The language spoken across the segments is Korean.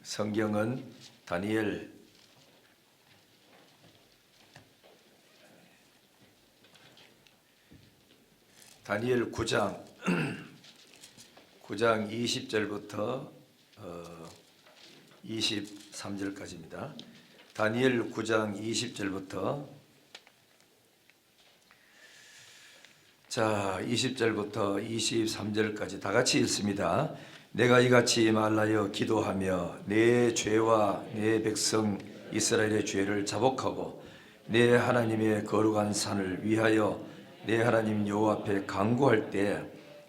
성경은 다니엘 9장 20절부터 23절까지입니다. 다니엘 9장 20절부터 20절부터 23절까지 다 같이 읽습니다. 내가 이같이 말하여 기도하며 내 죄와 내 백성 이스라엘의 죄를 자복하고 내 하나님의 거룩한 산을 위하여 내 하나님 여호와 앞에 간구할 때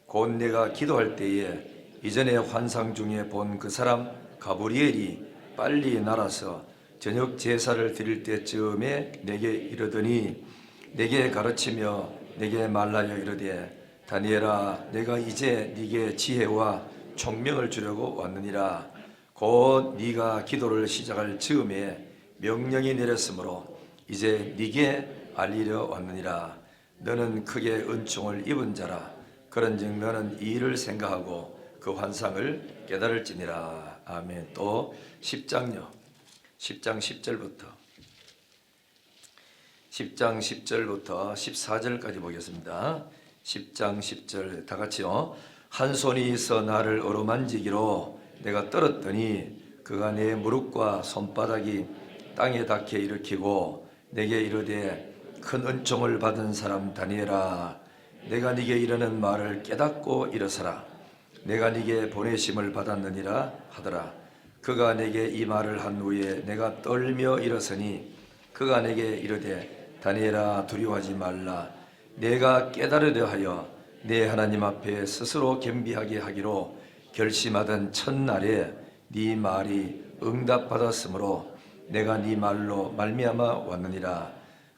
곧 내가 기도할 때에 이전에 환상 중에 본 그 사람 가브리엘이 빨리 날아서 저녁 제사를 드릴 때쯤에 내게 이르더니 내게 가르치며 내게 말하여 이르되 다니엘아 내가 이제 네게 지혜와 총명을 주려고 왔느니라. 곧 네가 기도를 시작할 즈음에 명령이 내렸으므로 이제 네게 알리려 왔느니라. 너는 크게 은총을 입은 자라. 그런즉 너는 이 일을 생각하고 그 환상을 깨달을지니라. 아멘. 또 10장 10절부터 14절까지 보겠습니다. 10장 10절 다 같이요. 한 손이 있어 나를 어루만지기로 내가 떨었더니 그가 내 무릎과 손바닥이 땅에 닿게 일으키고 내게 이르되 큰 은총을 받은 사람 다니엘아 내가 네게 이르는 말을 깨닫고 일어서라. 내가 네게 보내심을 받았느니라 하더라. 그가 내게 이 말을 한 후에 내가 떨며 일어서니 그가 내게 이르되 다니엘아 두려워하지 말라. 내가 깨달으려 하여 내 하나님 앞에 스스로 겸비하게 하기로 결심하던 첫날에 네 말이 응답받았으므로 내가 네 말로 말미암아 왔느니라.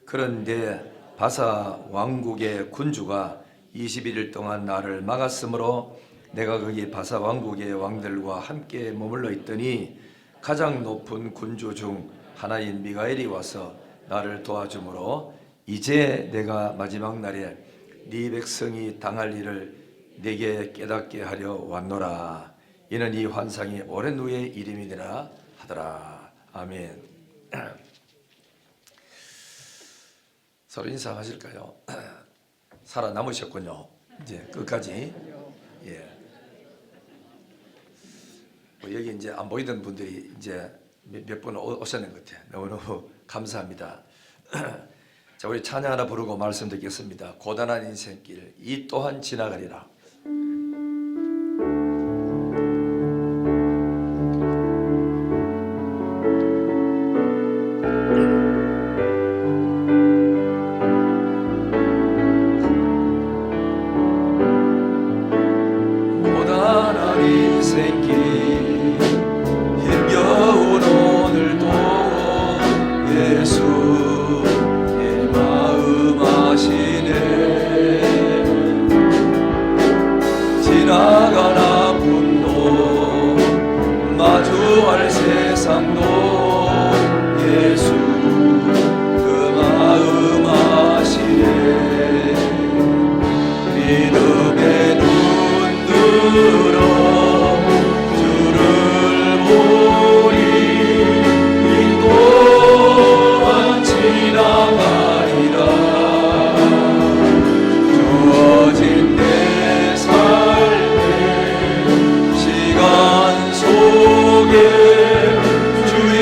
그런데 바사 왕국의 군주가 21일 동안 나를 막았으므로 내가 거기 바사 왕국의 왕들과 함께 머물러 있더니 가장 높은 군주 중 하나인 미가엘이 와서 나를 도와주므로 이제 내가 마지막 날에 네 백성이 당할 일을 내게 깨닫게 하려 왔노라. 이는 이 환상이 오랜 후의 일임이니라 하더라. 아멘. 서로 인사하실까요? 살아남으셨군요. 이제 끝까지. 예. 여기 이제 안 보이던 분들이 이제 몇 분 오셨는 것 같아요. 너무너무 감사합니다. 자, 우리 찬양 하나 부르고 말씀 드리겠습니다. 고단한 인생길 이 또한 지나가리라. 고단한 인생길 힘겨운 오늘도 예수 지나간 아픔도 마주할 세상도 예수 그 마음 아시네. 믿음의 눈 들어 주를 보니 이 또한 지나가리라. 주어진 내 삶의 시간 속에 주의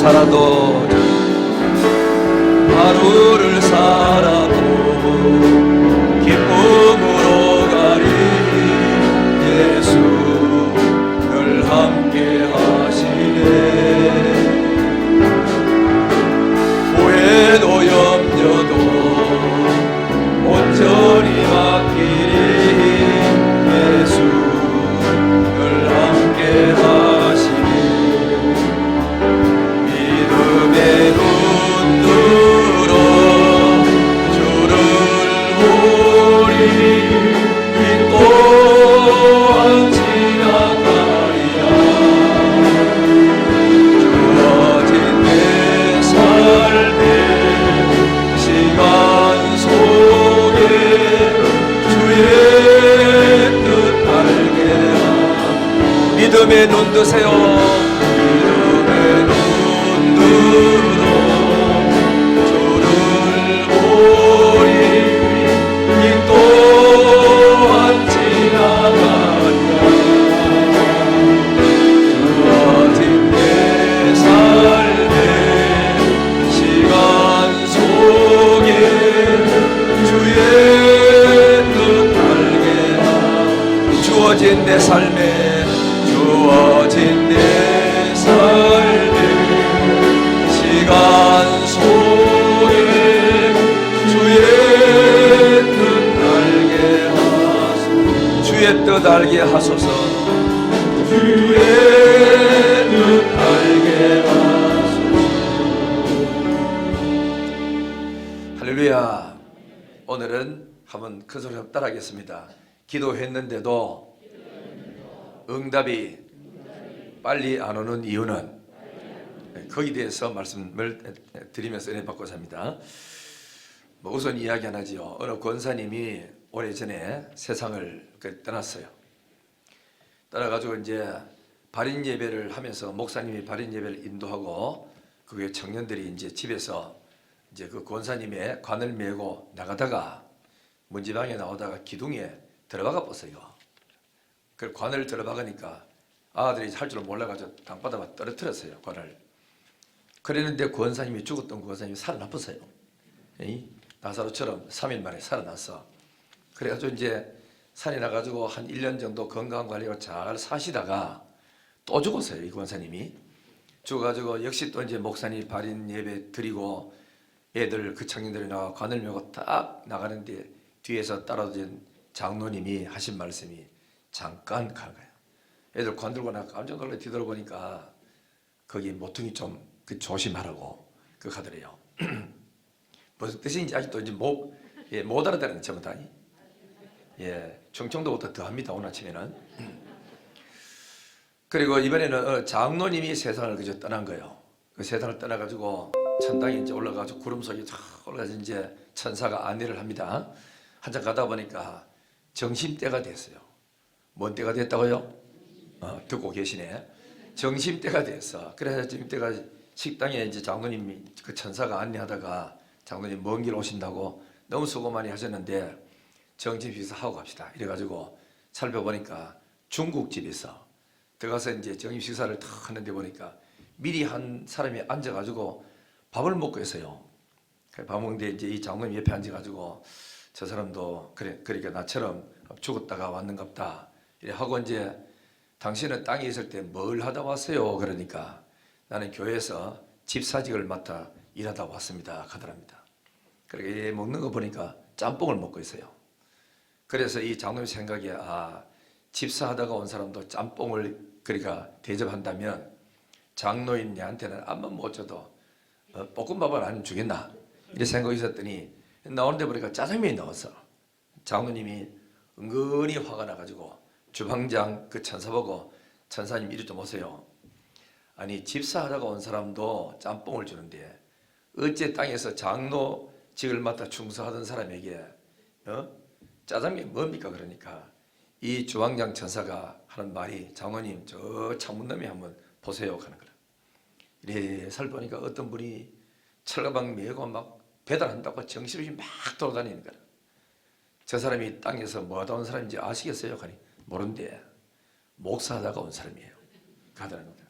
살아도 하루를 살아도 기쁨으로 가리 예수 늘 함께 하시네 후회도 염려도 온전히 맡기리 예수 늘 함께 하시네 믿음의 눈으로 주를 보리 이 또한 지나가리라 주어진 내 삶의 시간 속에 주의 뜻 알게 하라 믿음의 눈 드세요 믿음의 눈으로 주를 보리 이 또한 지나가리라 주어진 내 삶의 시간 속에 주의 뜻 알게 하라 주어진 내 삶에 주어진 내 삶의 시간 속에 주의 뜻 알게 하소서 주의 뜻 알게 하소서 주의 뜻 알게 하소서 할렐루야 오늘은 한번 큰 소리로 따라하겠습니다 기도했는데도 응답이 빨리 안 오는 이유는 거기에 대해서 말씀을 드리면서 은혜 받고자 합니다. 우선 이야기 하나 하지요. 어느 권사님이 오래전에 세상을 떠났어요. 떠나가지고 이제 발인 예배를 하면서 목사님이 발인 예배를 인도하고 그 청년들이 이제 집에서 이제 그 권사님의 관을 메고 나가다가 문지방에 나오다가 기둥에 들어박아 뻗어요. 그 관을 들어박으니까 아들이 할 줄 몰라가지고 땅바닥에 떨어뜨렸어요. 관을. 그랬는데 권사님이 죽었던 권사님이 살아났어요. 나사로처럼 3일 만에 살아났어. 그래가지고 이제 산에 나가지고 한 1년 정도 건강관리로 잘 사시다가 또 죽었어요. 이 권사님이. 죽어가지고 역시 또 이제 목사님 발인 예배 드리고 애들 그 청년들이 나와 관을 메고 딱 나가는데 뒤에서 따라오신 장로님이 하신 말씀이 잠깐 가는 거예요. 애들 관 들고 나가 깜짝 놀라 뒤돌아보니까 거기 모퉁이 좀 조심하라고 그 가더래요. 무슨 뜻인지 아직도 이제 못 알아듣는 전부 다. 충청도부터 더 합니다. 오늘 아침에는. 그리고 이번에는 장로님이 세상을 그저 떠난 거예요. 그 세상을 떠나가지고 천당에 이제 올라가지고 구름 속에 올라가서 이제 천사가 안내를 합니다. 한참 가다 보니까 정심때가 됐어요. 뭔 때가 됐다고요? 듣고 계시네. 정심때가 됐어. 그래서 지금 때가 식당에 이제 장로님이 그 천사가 안내하다가 장로님 먼 길 오신다고 너무 수고 많이 하셨는데 정심식사 하고 갑시다. 이래가지고 살펴보니까 중국집에서 들어가서 이제 정심식사를 탁 하는데 보니까 미리 한 사람이 앉아가지고 밥을 먹고 있어요. 밥 먹는데 이제 이 장로님 옆에 앉아가지고 저 사람도 그러니까 나처럼 죽었다가 왔는갑다. 이래 하고 이제 당신은 땅에 있을 때 뭘 하다 왔어요? 그러니까 나는 교회에서 집사직을 맡아 일하다 왔습니다. 하더랍니다. 그렇게 먹는 거 보니까 짬뽕을 먹고 있어요. 그래서 이 장로님 생각에 집사하다가 온 사람도 짬뽕을 그러니까 대접한다면 장로인한테는 암만 못 줘도 볶음밥을 안 주겠나 이런 생각이 있었더니 나오는데 보니까 짜장면이 나왔어. 장로님이 은근히 화가 나가지고 주방장 그 천사 보고 천사님 이리 좀 오세요. 아니 집사하다가 온 사람도 짬뽕을 주는데 어째 땅에서 장로직을 맡아 충성하던 사람에게 짜장면이 뭡니까? 그러니까 이 주방장 천사가 하는 말이 장로님 저 창문너머에 한번 보세요 하는 거라. 이래 살보니까 어떤 분이 철가방 메고 막 배달한다고 정신없이 막 돌아다니는 거라. 저 사람이 땅에서 뭐 하다 온 사람인지 아시겠어요? 하니 모른대. 목사하다가 온 사람이에요. 가더라는 겁니다.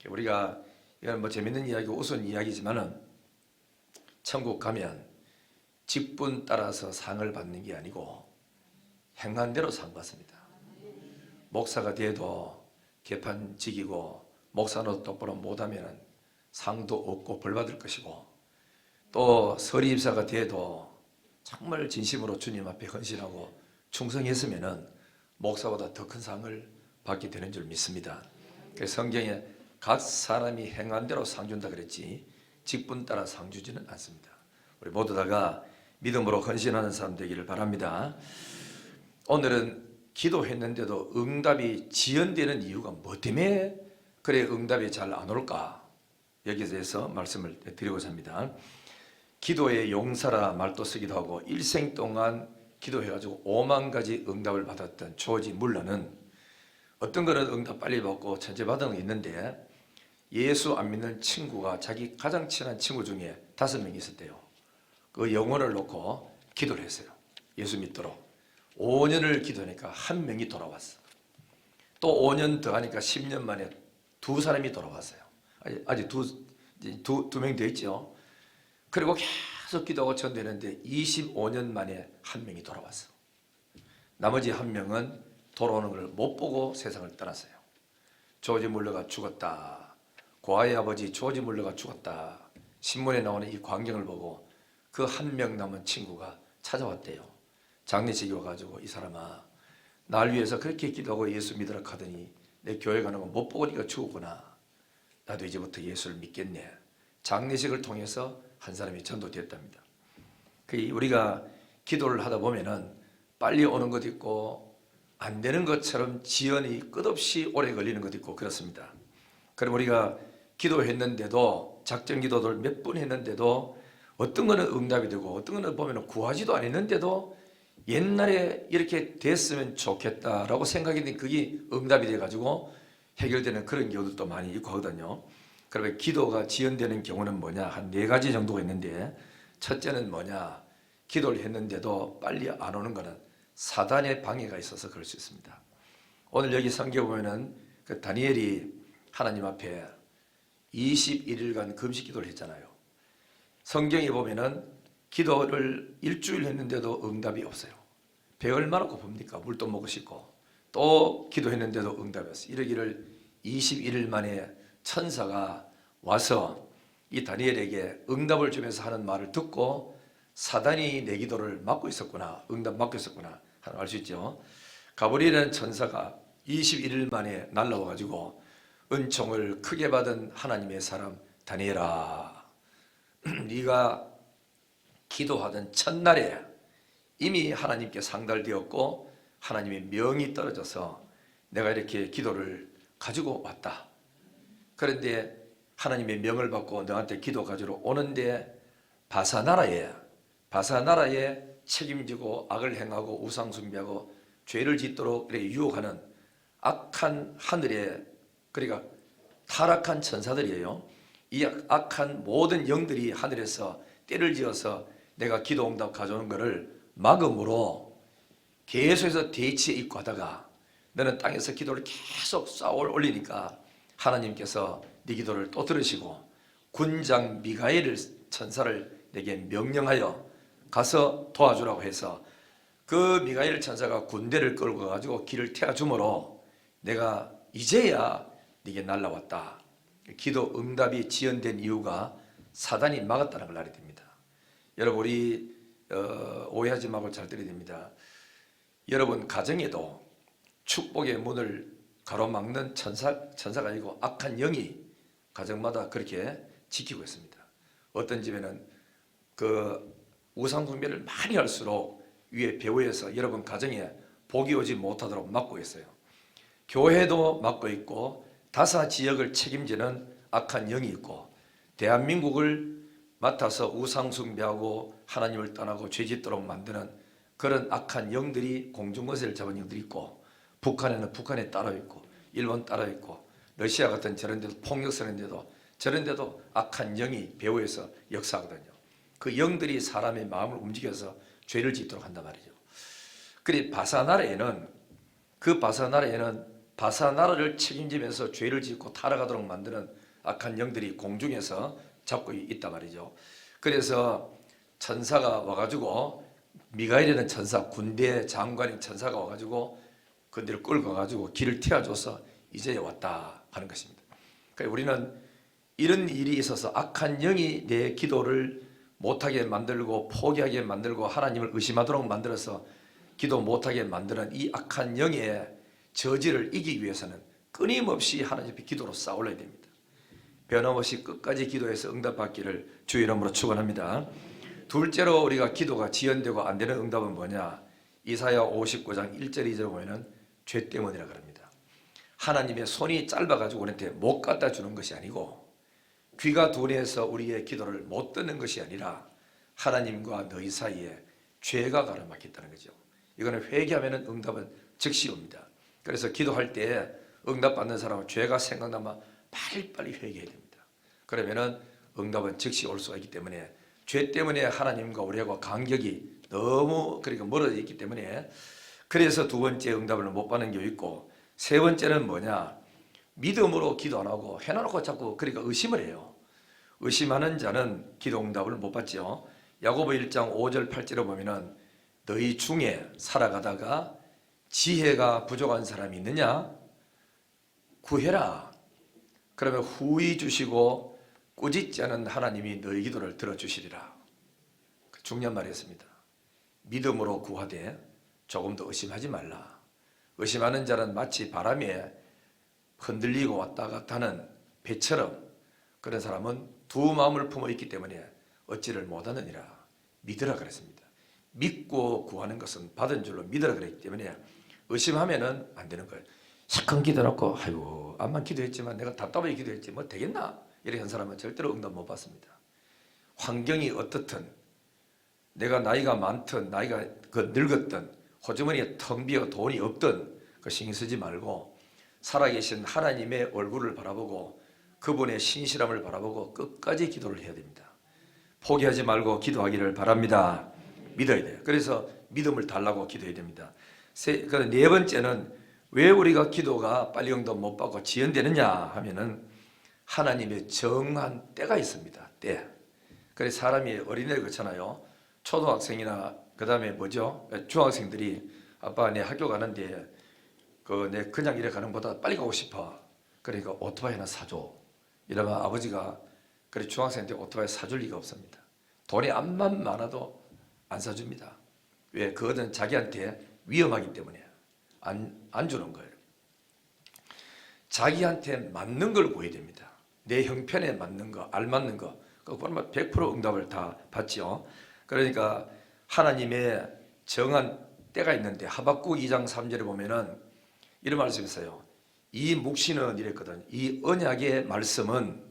우리가 이건 뭐 재밌는 이야기고 우스운 이야기지만은 천국 가면 직분 따라서 상을 받는 게 아니고 행한 대로 상 받습니다. 목사가 돼도 개판직이고 목사노 똑바로 못하면 상도 없고 벌 받을 것이고, 또 서리입사가 돼도 정말 진심으로 주님 앞에 헌신하고 충성했으면 목사보다 더 큰 상을 받게 되는 줄 믿습니다. 그래서 성경에 각 사람이 행한 대로 상 준다 그랬지 직분 따라 상 주지는 않습니다. 우리 모두 다가 믿음으로 헌신하는 사람 되기를 바랍니다. 오늘은 기도했는데도 응답이 지연되는 이유가 뭐 때문에 그래 응답이 잘 안 올까, 여기에 대해서 말씀을 드리고자 합니다. 기도의 용사라 말도 쓰기도 하고 일생 동안 기도해가지고 5만 가지 응답을 받았던 조지 물러는 어떤 거는 응답 빨리 받고 천재 받은 거 있는데, 예수 안 믿는 친구가 자기 가장 친한 친구 중에 5명이 있었대요. 그 영혼을 놓고 기도를 했어요. 예수 믿도록 5년을 기도하니까 1명이 돌아왔어. 또 5년 더 하니까 10년 만에 2사람이 돌아왔어요. 아직 두 명 더 있죠. 그리고 계속 기도하고 전되는데 25년 만에 1명이 돌아왔어. 나머지 1명은 돌아오는 걸 못 보고 세상을 떠났어요. 조지 물러가 죽었다. 고아의 아버지 조지 물러가 죽었다. 신문에 나오는 이 광경을 보고 그 1명 남은 친구가 찾아왔대요. 장례식이 와가지고, 이 사람아, 날 위해서 그렇게 기도하고 예수 믿으라 하더니 내 교회 가는 거 못 보고 네가 죽었구나. 나도 이제부터 예수를 믿겠네. 장례식을 통해서 한 사람이 전도됐답니다. 우리가 기도를 하다 보면은 빨리 오는 것도 있고 안 되는 것처럼 지연이 끝없이 오래 걸리는 것도 있고 그렇습니다. 그럼 우리가 기도했는데도, 작전 기도를 몇 번 했는데도 어떤 거는 응답이 되고 어떤 거는 보면 구하지도 않았는데도 옛날에 이렇게 됐으면 좋겠다라고 생각했는데 그게 응답이 돼가지고 해결되는 그런 경우도 많이 있고 하거든요. 그러면 기도가 지연되는 경우는 뭐냐? 한 4가지 정도가 있는데, 첫째는 뭐냐? 기도를 했는데도 빨리 안 오는 거는 사단의 방해가 있어서 그럴 수 있습니다. 오늘 여기 성경 보면은 그 다니엘이 하나님 앞에 21일간 금식 기도를 했잖아요. 성경에 보면은 기도를 일주일 했는데도 응답이 없어요. 배 얼마나 고픕니까? 물도 먹고 싶고. 또 기도했는데도 응답이 없어요. 이러기를 21일 만에 천사가 와서 이 다니엘에게 응답을 주면서 하는 말을 듣고 사단이 내 기도를 막고 있었구나, 응답 막고 있었구나 하는 알 수 있죠. 가브리엘이라는 천사가 21일 만에 날라와가지고 은총을 크게 받은 하나님의 사람 다니엘아, 네가 기도하던 첫날에 이미 하나님께 상달되었고 하나님의 명이 떨어져서 내가 이렇게 기도를 가지고 왔다. 그런데 하나님의 명을 받고 너한테 기도 가지러 오는데 바사나라에 책임지고 악을 행하고 우상 숭배하고 죄를 짓도록 이렇게 유혹하는 악한 하늘에, 그러니까 타락한 천사들이에요. 이 악한 모든 영들이 하늘에서 때를 지어서 내가 기도 응답 가져오는 것을 막음으로 계속해서 대치에 있고 하다가 너는 땅에서 기도를 계속 쌓아 올리니까 하나님께서 네 기도를 또 들으시고 군장 미가엘 천사를 내게 명령하여 가서 도와주라고 해서 그 미가엘 천사가 군대를 끌고 가지고 길을 태워주므로 내가 이제야 네게 날라왔다. 기도 응답이 지연된 이유가 사단이 막았다는 걸 알아야 됩니다. 여러분, 우리 오해하지 말고 잘 들어야 됩니다. 여러분 가정에도 축복의 문을 가로막는 천사가 아니고 악한 영이 가정마다 그렇게 지키고 있습니다. 어떤 집에는 그 우상 숭배를 많이 할수록 위에 배후에서 여러분 가정에 복이 오지 못하도록 막고 있어요. 교회도 막고 있고 다사 지역을 책임지는 악한 영이 있고, 대한민국을 맡아서 우상 숭배하고 하나님을 떠나고 죄짓도록 만드는 그런 악한 영들이 공중거세를 잡은 영들이 있고, 북한에는 북한에 따로 있고 일본 따로 있고 러시아 같은 저런 데도 폭력성인데도 저런 데도 악한 영이 배후에서 역사하거든요. 그 영들이 사람의 마음을 움직여서 죄를 짓도록 한단 말이죠. 그래 바사나라에는 바사나라를 책임지면서 죄를 짓고 타락하도록 만드는 악한 영들이 공중에서 잡고 있단 말이죠. 그래서 천사가 와가지고 미가엘이라는 천사, 군대 장관인 천사가 와가지고 그들을 끌고 가가지고 길을 트여줘서 이제 왔다 하는 것입니다. 그러니까 우리는 이런 일이 있어서 악한 영이 내 기도를 못하게 만들고 포기하게 만들고 하나님을 의심하도록 만들어서 기도 못하게 만드는 이 악한 영의 저지를 이기기 위해서는 끊임없이 하나님 앞에 기도로 싸울러야 됩니다. 변함없이 끝까지 기도해서 응답받기를 주의 이름으로 축원합니다. 둘째로 우리가 기도가 지연되고 안 되는 응답은 뭐냐? 이사야 59장 1절 2절 보면은 죄 때문이라 그럽니다. 하나님의 손이 짧아가지고 우리한테 못 갖다 주는 것이 아니고 귀가 둔해서 우리의 기도를 못 듣는 것이 아니라 하나님과 너희 사이에 죄가 가로막혔다는 거죠. 이거는 회개하면 응답은 즉시 옵니다. 그래서 기도할 때 응답받는 사람은 죄가 생각나면 빨리빨리 회개해야 됩니다. 그러면 응답은 즉시 올 수가 있기 때문에 죄 때문에 하나님과 우리하고 간격이 너무 그러니까 멀어져 있기 때문에 그래서 두 번째 응답을 못 받는 게 있고 세 번째는 뭐냐? 믿음으로 기도 안 하고 해놔놓고 자꾸 그러니까 의심을 해요. 의심하는 자는 기도 응답을 못 받죠. 야고보 1장 5절 8절에 보면은 너희 중에 살아가다가 지혜가 부족한 사람이 있느냐? 구해라. 그러면 후히 주시고 꾸짖지 않은 하나님이 너희 기도를 들어주시리라. 중요한 말이었습니다. 믿음으로 구하되 조금 더 의심하지 말라. 의심하는 자는 마치 바람에 흔들리고 왔다 갔다 하는 배처럼 그런 사람은 두 마음을 품어 있기 때문에 얻지를 못하느니라. 믿으라 그랬습니다. 믿고 구하는 것은 받은 줄로 믿으라 그랬기 때문에 의심하면은 안 되는 거예요. 시큰 기도해놓고 아이고 암만 기도했지만 내가 답답하게 기도했지 뭐 되겠나? 이렇게 한 사람은 절대로 응답 못 받습니다. 환경이 어떻든 내가 나이가 많든 나이가 늙었든 호주머니에 텅 비어 돈이 없든 그 신경 쓰지 말고 살아계신 하나님의 얼굴을 바라보고 그분의 신실함을 바라보고 끝까지 기도를 해야 됩니다. 포기하지 말고 기도하기를 바랍니다. 믿어야 돼요. 그래서 믿음을 달라고 기도해야 됩니다. 네 번째는 왜 우리가 기도가 빨리 응답 못 받고 지연되느냐 하면은 하나님의 정한 때가 있습니다. 때. 그래서 사람이 어린애를 그렇잖아요. 초등학생이나 그 다음에 뭐죠? 중학생들이 아빠 내 학교 가는데 내 그냥 이래 가는 것보다 빨리 가고 싶어. 그러니까 오토바이 하나 사줘. 이러면 아버지가 그래 중학생한테 오토바이 사줄 리가 없습니다. 돈이 암만 많아도 안 사줍니다. 왜? 그거는 자기한테 위험하기 때문에 안 주는 거예요. 자기한테 맞는 걸 구해야 됩니다. 내 형편에 맞는 거, 알맞는 거, 그거는 100% 응답을 다 받죠. 그러니까 하나님의 정한 때가 있는데 하박국 2장 3절에 보면은 이런 말씀이 있어요. 이 묵시는 이랬거든. 이 언약의 말씀은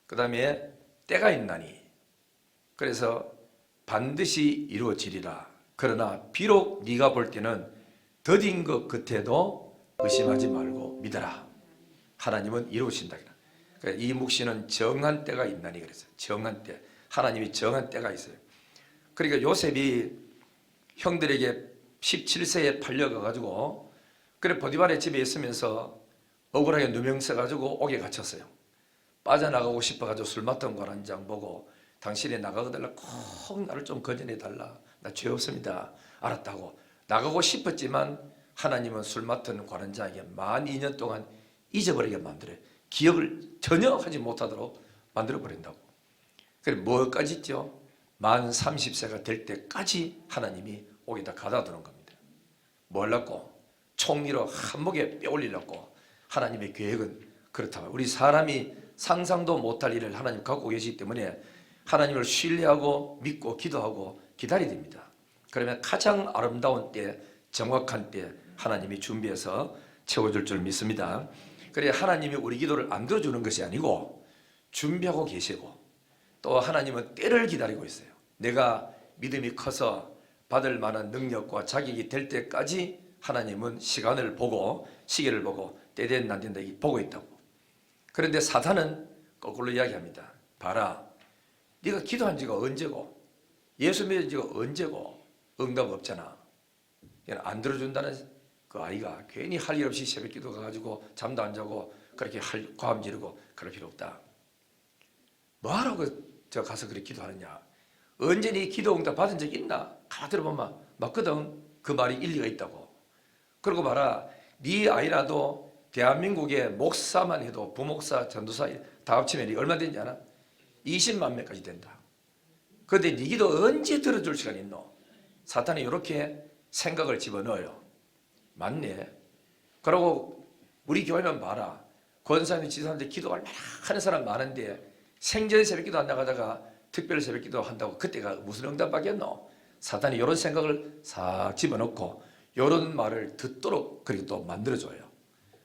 그 다음에 때가 있나니 그래서 반드시 이루어지리라. 그러나 비록 네가 볼 때는 더딘 것 같아도 의심하지 말고 믿어라. 하나님은 이루신다. 그러니까 이 묵시는 정한 때가 있나니 그래서 정한 때. 하나님이 정한 때가 있어요. 그러니까 요셉이 형들에게 17세에 팔려가가지고 그래 포디발의 집에 있으면서 억울하게 누명 써가지고 옥에 갇혔어요. 빠져나가고 싶어가지고 술 맡은 관원장 보고 당신이 나가달라 꼭 나를 좀 거절해달라. 나 죄 없습니다. 알았다고. 나가고 싶었지만 하나님은 술 맡은 관원장에게 만 2년 동안 잊어버리게 만들어요. 기억을 전혀 하지 못하도록 만들어버린다고. 그래 뭐까지 있죠? 만 30세가 될 때까지 하나님이 옥에다 가다 두는 겁니다. 뭘 갖고? 총리로 한목에 뼈 올리려고. 하나님의 계획은 그렇다고. 우리 사람이 상상도 못할 일을 하나님 갖고 계시기 때문에 하나님을 신뢰하고 믿고 기도하고 기다려야 됩니다. 그러면 가장 아름다운 때, 정확한 때 하나님이 준비해서 채워줄 줄 믿습니다. 그래 하나님이 우리 기도를 안 들어주는 것이 아니고 준비하고 계시고 또 하나님은 때를 기다리고 있어요. 내가 믿음이 커서 받을 만한 능력과 자격이 될 때까지 하나님은 시간을 보고 시기를 보고 때된 난된다 보고 있다고. 그런데 사탄은 거꾸로 이야기합니다. 봐라, 네가 기도한 지가 언제고 예수 믿은 지가 언제고 응답 없잖아. 안 들어준다는 그 아이가 괜히 할 일 없이 새벽 기도 가가지고 잠도 안 자고 그렇게 고함 지르고 그럴 필요 없다. 뭐하라고 저 가서 그렇게 기도하느냐. 언제 네 기도 응답 받은 적 있나? 가만 들어보면 맞거든. 그 말이 일리가 있다고. 그러고 봐라. 네 아이라도 대한민국의 목사만 해도 부목사, 전도사 다 합치면 얼마 되는지 알아? 20만 명까지 된다. 그런데 네 기도 언제 들어줄 시간이 있노? 사탄이 이렇게 생각을 집어넣어요. 맞네. 그러고 우리 교회만 봐라. 권사님, 지사님들 기도 얼마나 하는 사람 많은데 생전 새벽기도 안 나가다가 특별 새벽기도 한다고 그때가 무슨 응답받겠노? 사탄이 이런 생각을 싹 집어넣고 이런 말을 듣도록 그렇게 또 만들어줘요.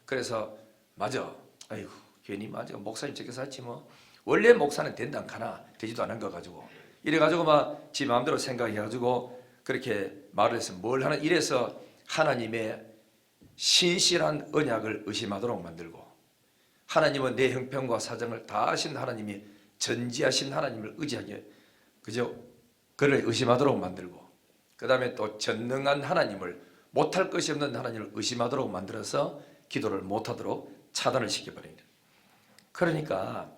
그래서 맞아. 아이고 괜히 맞아. 목사님 저렇게 했지 뭐. 원래 목사는 된다 안 가나 되지도 않은 거 가지고 이래가지고 막 지 마음대로 생각해가지고 그렇게 말을 해서 뭘 하는 이래서 하나님의 신실한 언약을 의심하도록 만들고 하나님은 내 형편과 사정을 다 아신 하나님이 전지하신 하나님을 의지하게 그저 그를 의심하도록 만들고 그 다음에 또 전능한 하나님을 못할 것이 없는 하나님을 의심하도록 만들어서 기도를 못하도록 차단을 시켜버립니다. 그러니까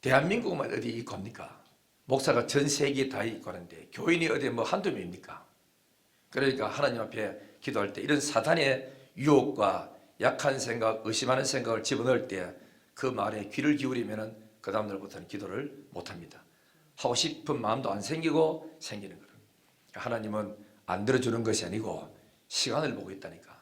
대한민국만 어디 있고 합니까? 목사가 전 세계에 다 있고 하는데 교인이 어디 뭐 한두 명입니까? 그러니까 하나님 앞에 기도할 때 이런 사탄의 유혹과 약한 생각, 의심하는 생각을 집어넣을 때 그 말에 귀를 기울이면 그 다음날부터는 기도를 못합니다. 하고 싶은 마음도 안 생기고 생기는 거예요. 하나님은 안 들어주는 것이 아니고 시간을 보고 있다니까.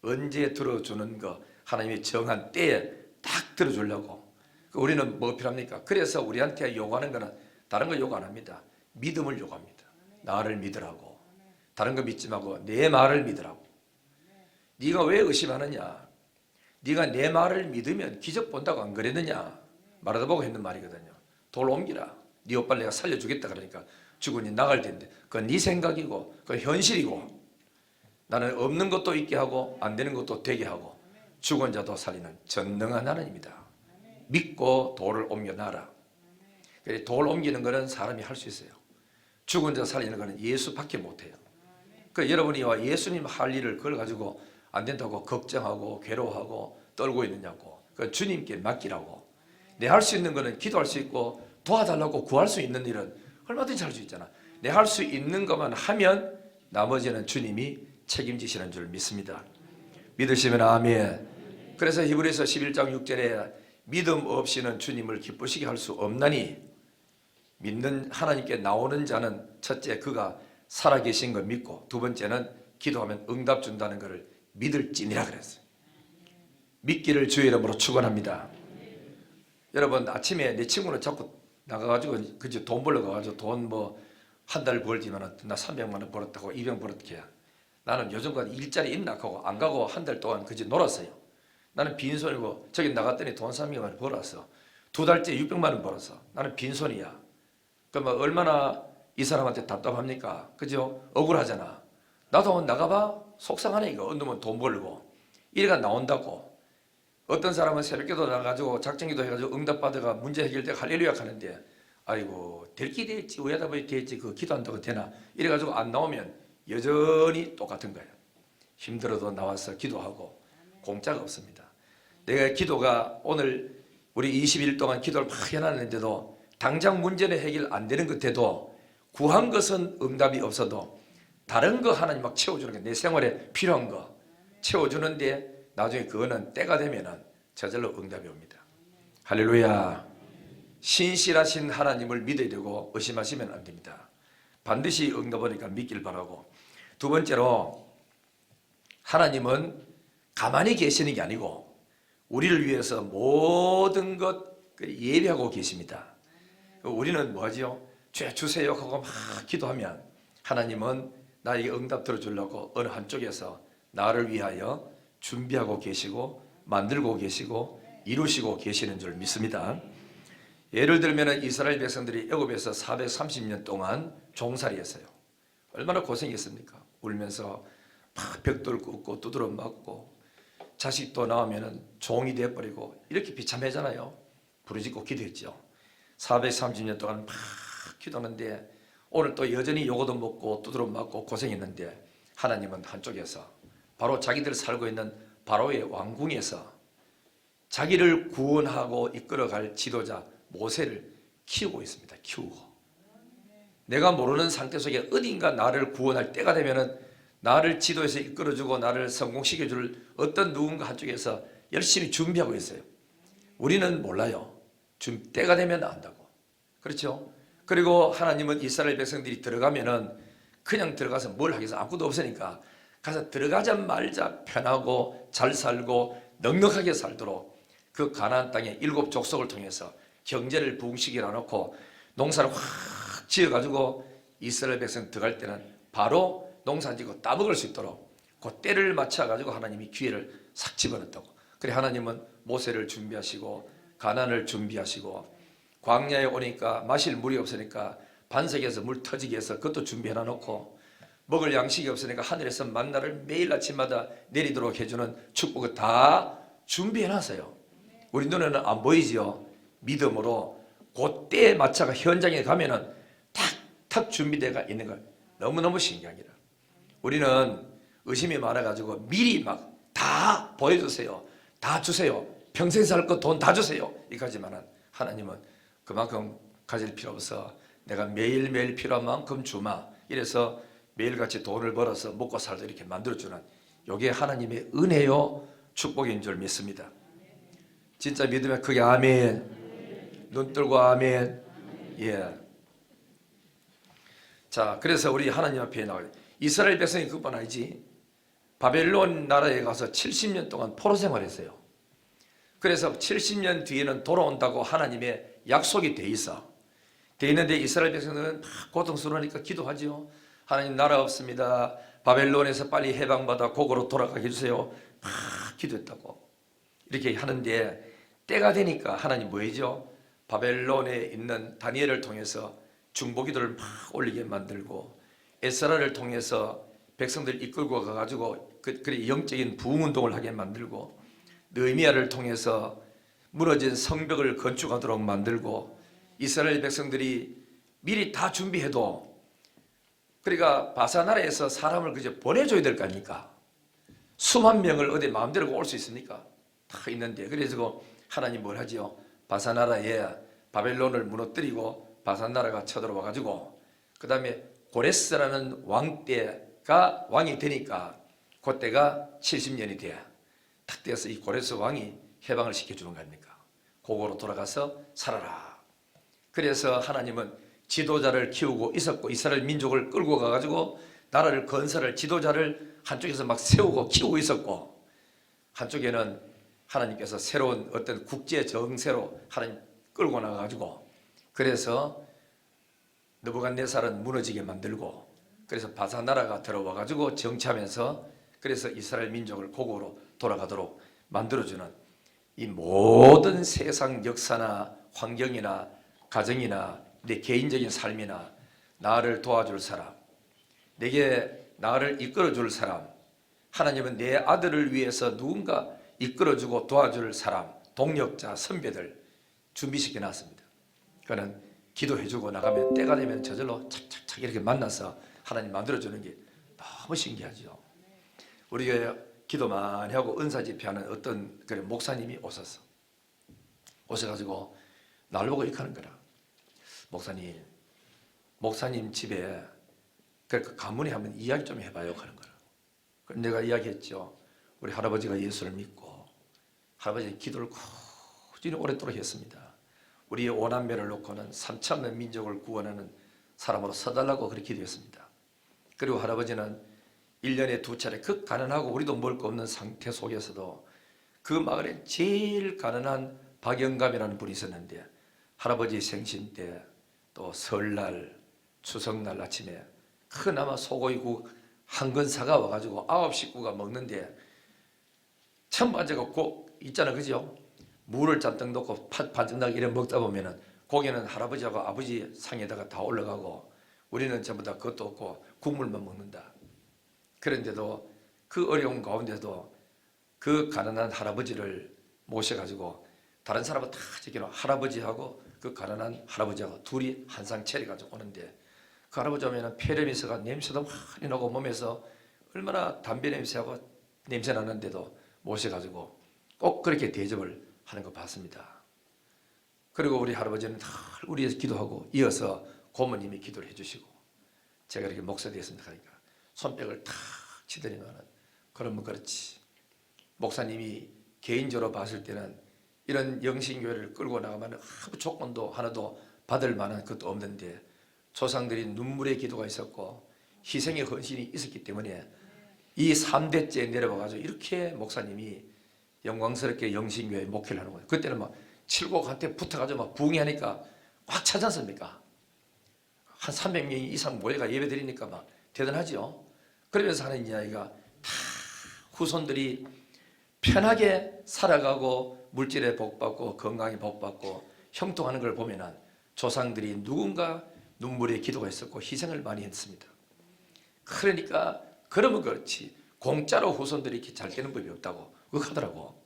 언제 들어주는 거 하나님이 정한 때에 딱 들어주려고. 우리는 뭐 필요합니까? 그래서 우리한테 요구하는 거는 다른 거 요구 안 합니다. 믿음을 요구합니다. 나를 믿으라고. 다른 거 믿지 말고 내 말을 믿으라고. 네가 왜 의심하느냐? 네가 내 말을 믿으면 기적 본다고 안 그랬느냐? 말하다 보고 했는 말이거든요. 돌 옮기라. 네 오빠를 내가 살려주겠다 그러니까 죽으니 나갈 텐데 그건 네 생각이고 그건 현실이고 나는 없는 것도 있게 하고 안 되는 것도 되게 하고 죽은 자도 살리는 전능한 하나님이다. 믿고 돌을 옮겨놔라. 돌 옮기는 거는 사람이 할 수 있어요. 죽은 자 살리는 거는 예수밖에 못해요. 여러분이 예수님 할 일을 그걸 가지고 안 된다고 걱정하고 괴로워하고 떨고 있느냐고. 주님께 맡기라고. 내 할 수 있는 거는 기도할 수 있고 도와달라고 구할 수 있는 일은 얼마든지 할 수 있잖아. 내 할 수 있는 것만 하면 나머지는 주님이 책임지시는 줄 믿습니다. 믿으시면 아멘. 그래서 히브리서 11장 6절에 믿음 없이는 주님을 기쁘시게 할 수 없나니 믿는 하나님께 나오는 자는 첫째 그가 살아계신 걸 믿고 두 번째는 기도하면 응답 준다는 것을 믿을지니라 그랬어요. 믿기를 주의 이름으로 축원합니다. 여러분 아침에 내 친구는 자꾸 나가가지고 그저 돈 벌러 가가지고 돈 뭐 한 달 벌지만 나 300만 원 벌었다고 200 벌었게. 나는 요즘까지 일자리 있나 하고 안 가고 한 달 동안 그저 놀았어요. 나는 빈손이고 저기 나갔더니 돈 300만 원 벌었어. 두 달째 600만 원 벌었어. 나는 빈손이야. 그러면 얼마나 이 사람한테 답답합니까? 그죠? 억울하잖아. 나도 나가봐 속상하네 이거. 어느 놈은 돈 벌고 이래가 나온다고. 어떤 사람은 새벽기도 나가지고 작정기도 해가지고 응답받아가 문제 해결되고 할렐루야 하는데 아이고 될 기 될지 우야다 보이 될지 그 기도한다고 되나 이래가지고 안 나오면 여전히 똑같은 거예요. 힘들어도 나와서 기도하고 공짜가 없습니다. 내가 기도가 오늘 우리 20일 동안 기도를 막 해놨는데도 당장 문제는 해결 안 되는 것 같아도 구한 것은 응답이 없어도 다른 거 하나님 막 채워주는 게 내 생활에 필요한 거 채워주는데 나중에 그거는 때가 되면은 저절로 응답이 옵니다. 할렐루야. 신실하신 하나님을 믿어야 되고 의심하시면 안 됩니다. 반드시 응답하니까 믿길 바라고. 두 번째로 하나님은 가만히 계시는 게 아니고 우리를 위해서 모든 것 예비하고 계십니다. 우리는 뭐하죠? 죄 주세요 하고 막 기도하면 하나님은 나에게 응답 들어주려고 어느 한쪽에서 나를 위하여 준비하고 계시고 만들고 계시고 이루시고 계시는 줄 믿습니다. 예를 들면 이스라엘 백성들이 애굽에서 430년 동안 종살이 했어요. 얼마나 고생했습니까? 울면서 막 벽돌 굽고 두드러 맞고 자식도 나오면 종이 되어버리고 이렇게 비참하잖아요. 부르짖고 기도했죠. 430년 동안 막 기도하는데 오늘 또 여전히 요거도 먹고 두드러 맞고 고생했는데 하나님은 한쪽에서 바로 자기들 살고 있는 바로의 왕궁에서 자기를 구원하고 이끌어갈 지도자 모세를 키우고 있습니다. 키우고. 내가 모르는 상태 속에 어딘가 나를 구원할 때가 되면은 나를 지도해서 이끌어주고 나를 성공시켜줄 어떤 누군가 한쪽에서 열심히 준비하고 있어요. 우리는 몰라요. 때가 되면 안다고. 그렇죠? 그리고 하나님은 이스라엘 백성들이 들어가면은 그냥 들어가서 뭘 하겠어? 아무것도 없으니까 가서 들어가자마자 편하고 잘 살고 넉넉하게 살도록 그 가나안 땅의 7 족속을 통해서 경제를 부흥시키려 놓고 농사를 확 지어가지고 이스라엘 백성 들어갈 때는 바로 농사 짓고 따먹을 수 있도록 그 때를 맞춰가지고 하나님이 기회를 싹 집어넣었다고. 그래 하나님은 모세를 준비하시고 가나안을 준비하시고 광야에 오니까 마실 물이 없으니까 반석에서 물 터지게 해서 그것도 준비해 놓고 먹을 양식이 없으니까 하늘에서 만나를 매일 아침마다 내리도록 해주는 축복을 다 준비해 놨어요. 우리 눈에는 안 보이지요. 믿음으로 그때에 맞춰가 현장에 가면은 탁탁 준비되어 있는 걸 너무너무 신기한 기라. 우리는 의심이 많아가지고 미리 막 다 보여주세요. 다 주세요. 평생 살 거 돈 다 주세요. 이까지만은 하나님은 그만큼 가질 필요 없어. 내가 매일매일 필요한 만큼 주마. 이래서 매일같이 돈을 벌어서 먹고 살도 이렇게 만들어주는 이게 하나님의 은혜요 축복인 줄 믿습니다. 진짜 믿으면 그게 아멘. 눈 뜨고 아멘. 예. 자, 그래서 우리 하나님 앞에 나와요. 이스라엘 백성이 그뿐 아니지. 바벨론 나라에 가서 70년 동안 포로 생활했어요. 그래서 70년 뒤에는 돌아온다고 하나님의 약속이 돼 있어. 돼 있는데 이스라엘 백성들은 고통스러우니까 기도하죠. 하나님 나라 없습니다. 바벨론에서 빨리 해방받아 고국으로 돌아가게 해주세요. 기도했다고. 이렇게 하는데 때가 되니까 하나님 뭐이죠? 바벨론에 있는 다니엘을 통해서 중보기도를 막 올리게 만들고 에스라를 통해서 백성들 이끌고 가가지고 그래 영적인 부흥운동을 하게 만들고 느헤미야를 통해서 무너진 성벽을 건축하도록 만들고 이스라엘 백성들이 미리 다 준비해도 그러니까 바사나라에서 사람을 그저 보내줘야 될 거 아닙니까? 수만 명을 어디 마음대로 올 수 있습니까? 다 있는데 그래서 하나님 뭘 하지요? 바사나라에 바벨론을 무너뜨리고 바사나라가 쳐들어와 가지고 그 다음에 고레스라는 왕 때가 왕이 되니까 그때가 70년이 돼야 탁 되어서 이 고레스 왕이 해방을 시켜주는 거 아닙니까? 고고로 돌아가서 살아라. 그래서 하나님은 지도자를 키우고 있었고 이스라엘 민족을 끌고 가가지고 나라를 건설할 지도자를 한쪽에서 막 세우고 키우고 있었고 한쪽에는 하나님께서 새로운 어떤 국제 정세로 하나님 끌고 나가가지고 그래서 느부갓네살은 무너지게 만들고 그래서 바사나라가 들어와가지고 정치하면서 그래서 이스라엘 민족을 고국으로 돌아가도록 만들어주는 이 모든 세상 역사나 환경이나 가정이나 내 개인적인 삶이나 나를 도와줄 사람, 내게 나를 이끌어줄 사람, 하나님은 내 아들을 위해서 누군가 이끌어주고 도와줄 사람, 동력자, 선배들 준비시켜 놨습니다. 그는 기도해주고 나가면 때가 되면 저절로 착착착 이렇게 만나서 하나님 만들어주는 게 너무 신기하죠. 우리 교회 기도 많이 하고 은사 집회하는 어떤 그런 목사님이 오셨어. 오셔가지고 나를 보고 이렇게 하는 거라. 목사님 집에 그 가문에 한번 이야기 좀 해봐요 하는 거라. 그럼 내가 이야기했죠. 우리 할아버지가 예수를 믿고 할아버지 기도를 꾸준히 오랫도록 했습니다. 우리의 오남매를 놓고는 3천만 민족을 구원하는 사람으로 서달라고 그렇게 기도했습니다. 그리고 할아버지는 1년에 2차례 극 가난하고 우리도 먹을 거 없는 상태 속에서도 그 마을에 제일 가난한 박영감이라는 분이 있었는데 할아버지 생신 때 또 설날, 추석날 아침에 그나마 소고기국 한 건 사가 와가지고 9 식구가 먹는데 첫 번째가 꼭 있잖아, 그죠? 물을 잔뜩 넣고 반증나게 이래 먹다 보면은 고기는 할아버지하고 아버지 상에다가 다 올라가고 우리는 전부 다 그것도 없고 국물만 먹는다. 그런데도 그 어려운 가운데도 그 가난한 할아버지를 모셔가지고 다른 사람은 다 저기로 할아버지하고 그 가난한 할아버지하고 둘이 한 상 차려가지고 오는데 그 할아버지 오면은 폐렴이서가 냄새도 많이 나고 몸에서 얼마나 담배 냄새하고 냄새 나는데도 모셔가지고 꼭 그렇게 대접을 하는 거 봤습니다. 그리고 우리 할아버지는 늘 우리 위해서 기도하고 이어서 고모님이 기도를 해주시고 제가 이렇게 목사 되었습니다 하니까 손뼉을 탁 치더니만은 그러면 그렇지. 목사님이 개인적으로 봤을 때는 이런 영신교회를 끌고 나가면 아무 조건도 하나도 받을 만한 것도 없는데 조상들이 눈물의 기도가 있었고 희생의 헌신이 있었기 때문에 이 3대째 내려와가지고 이렇게 목사님이 영광스럽게 영신교회 목회를 하는 거예요. 그때는 막 칠곡한테 붙어가지고 막 부흥하니까 꽉 차지 않습니까? 한 300명 이상 모여가 예배 드리니까 막 대단하죠. 그러면서 하는 이야기가 다 후손들이 편하게 살아가고 물질에 복받고 건강에 복받고 형통하는 걸 보면은 조상들이 누군가 눈물의 기도가 있었고 희생을 많이 했습니다. 그러니까 그러면 그렇지 공짜로 후손들이 이렇게 잘 되는 법이 없다고 그거 하더라고.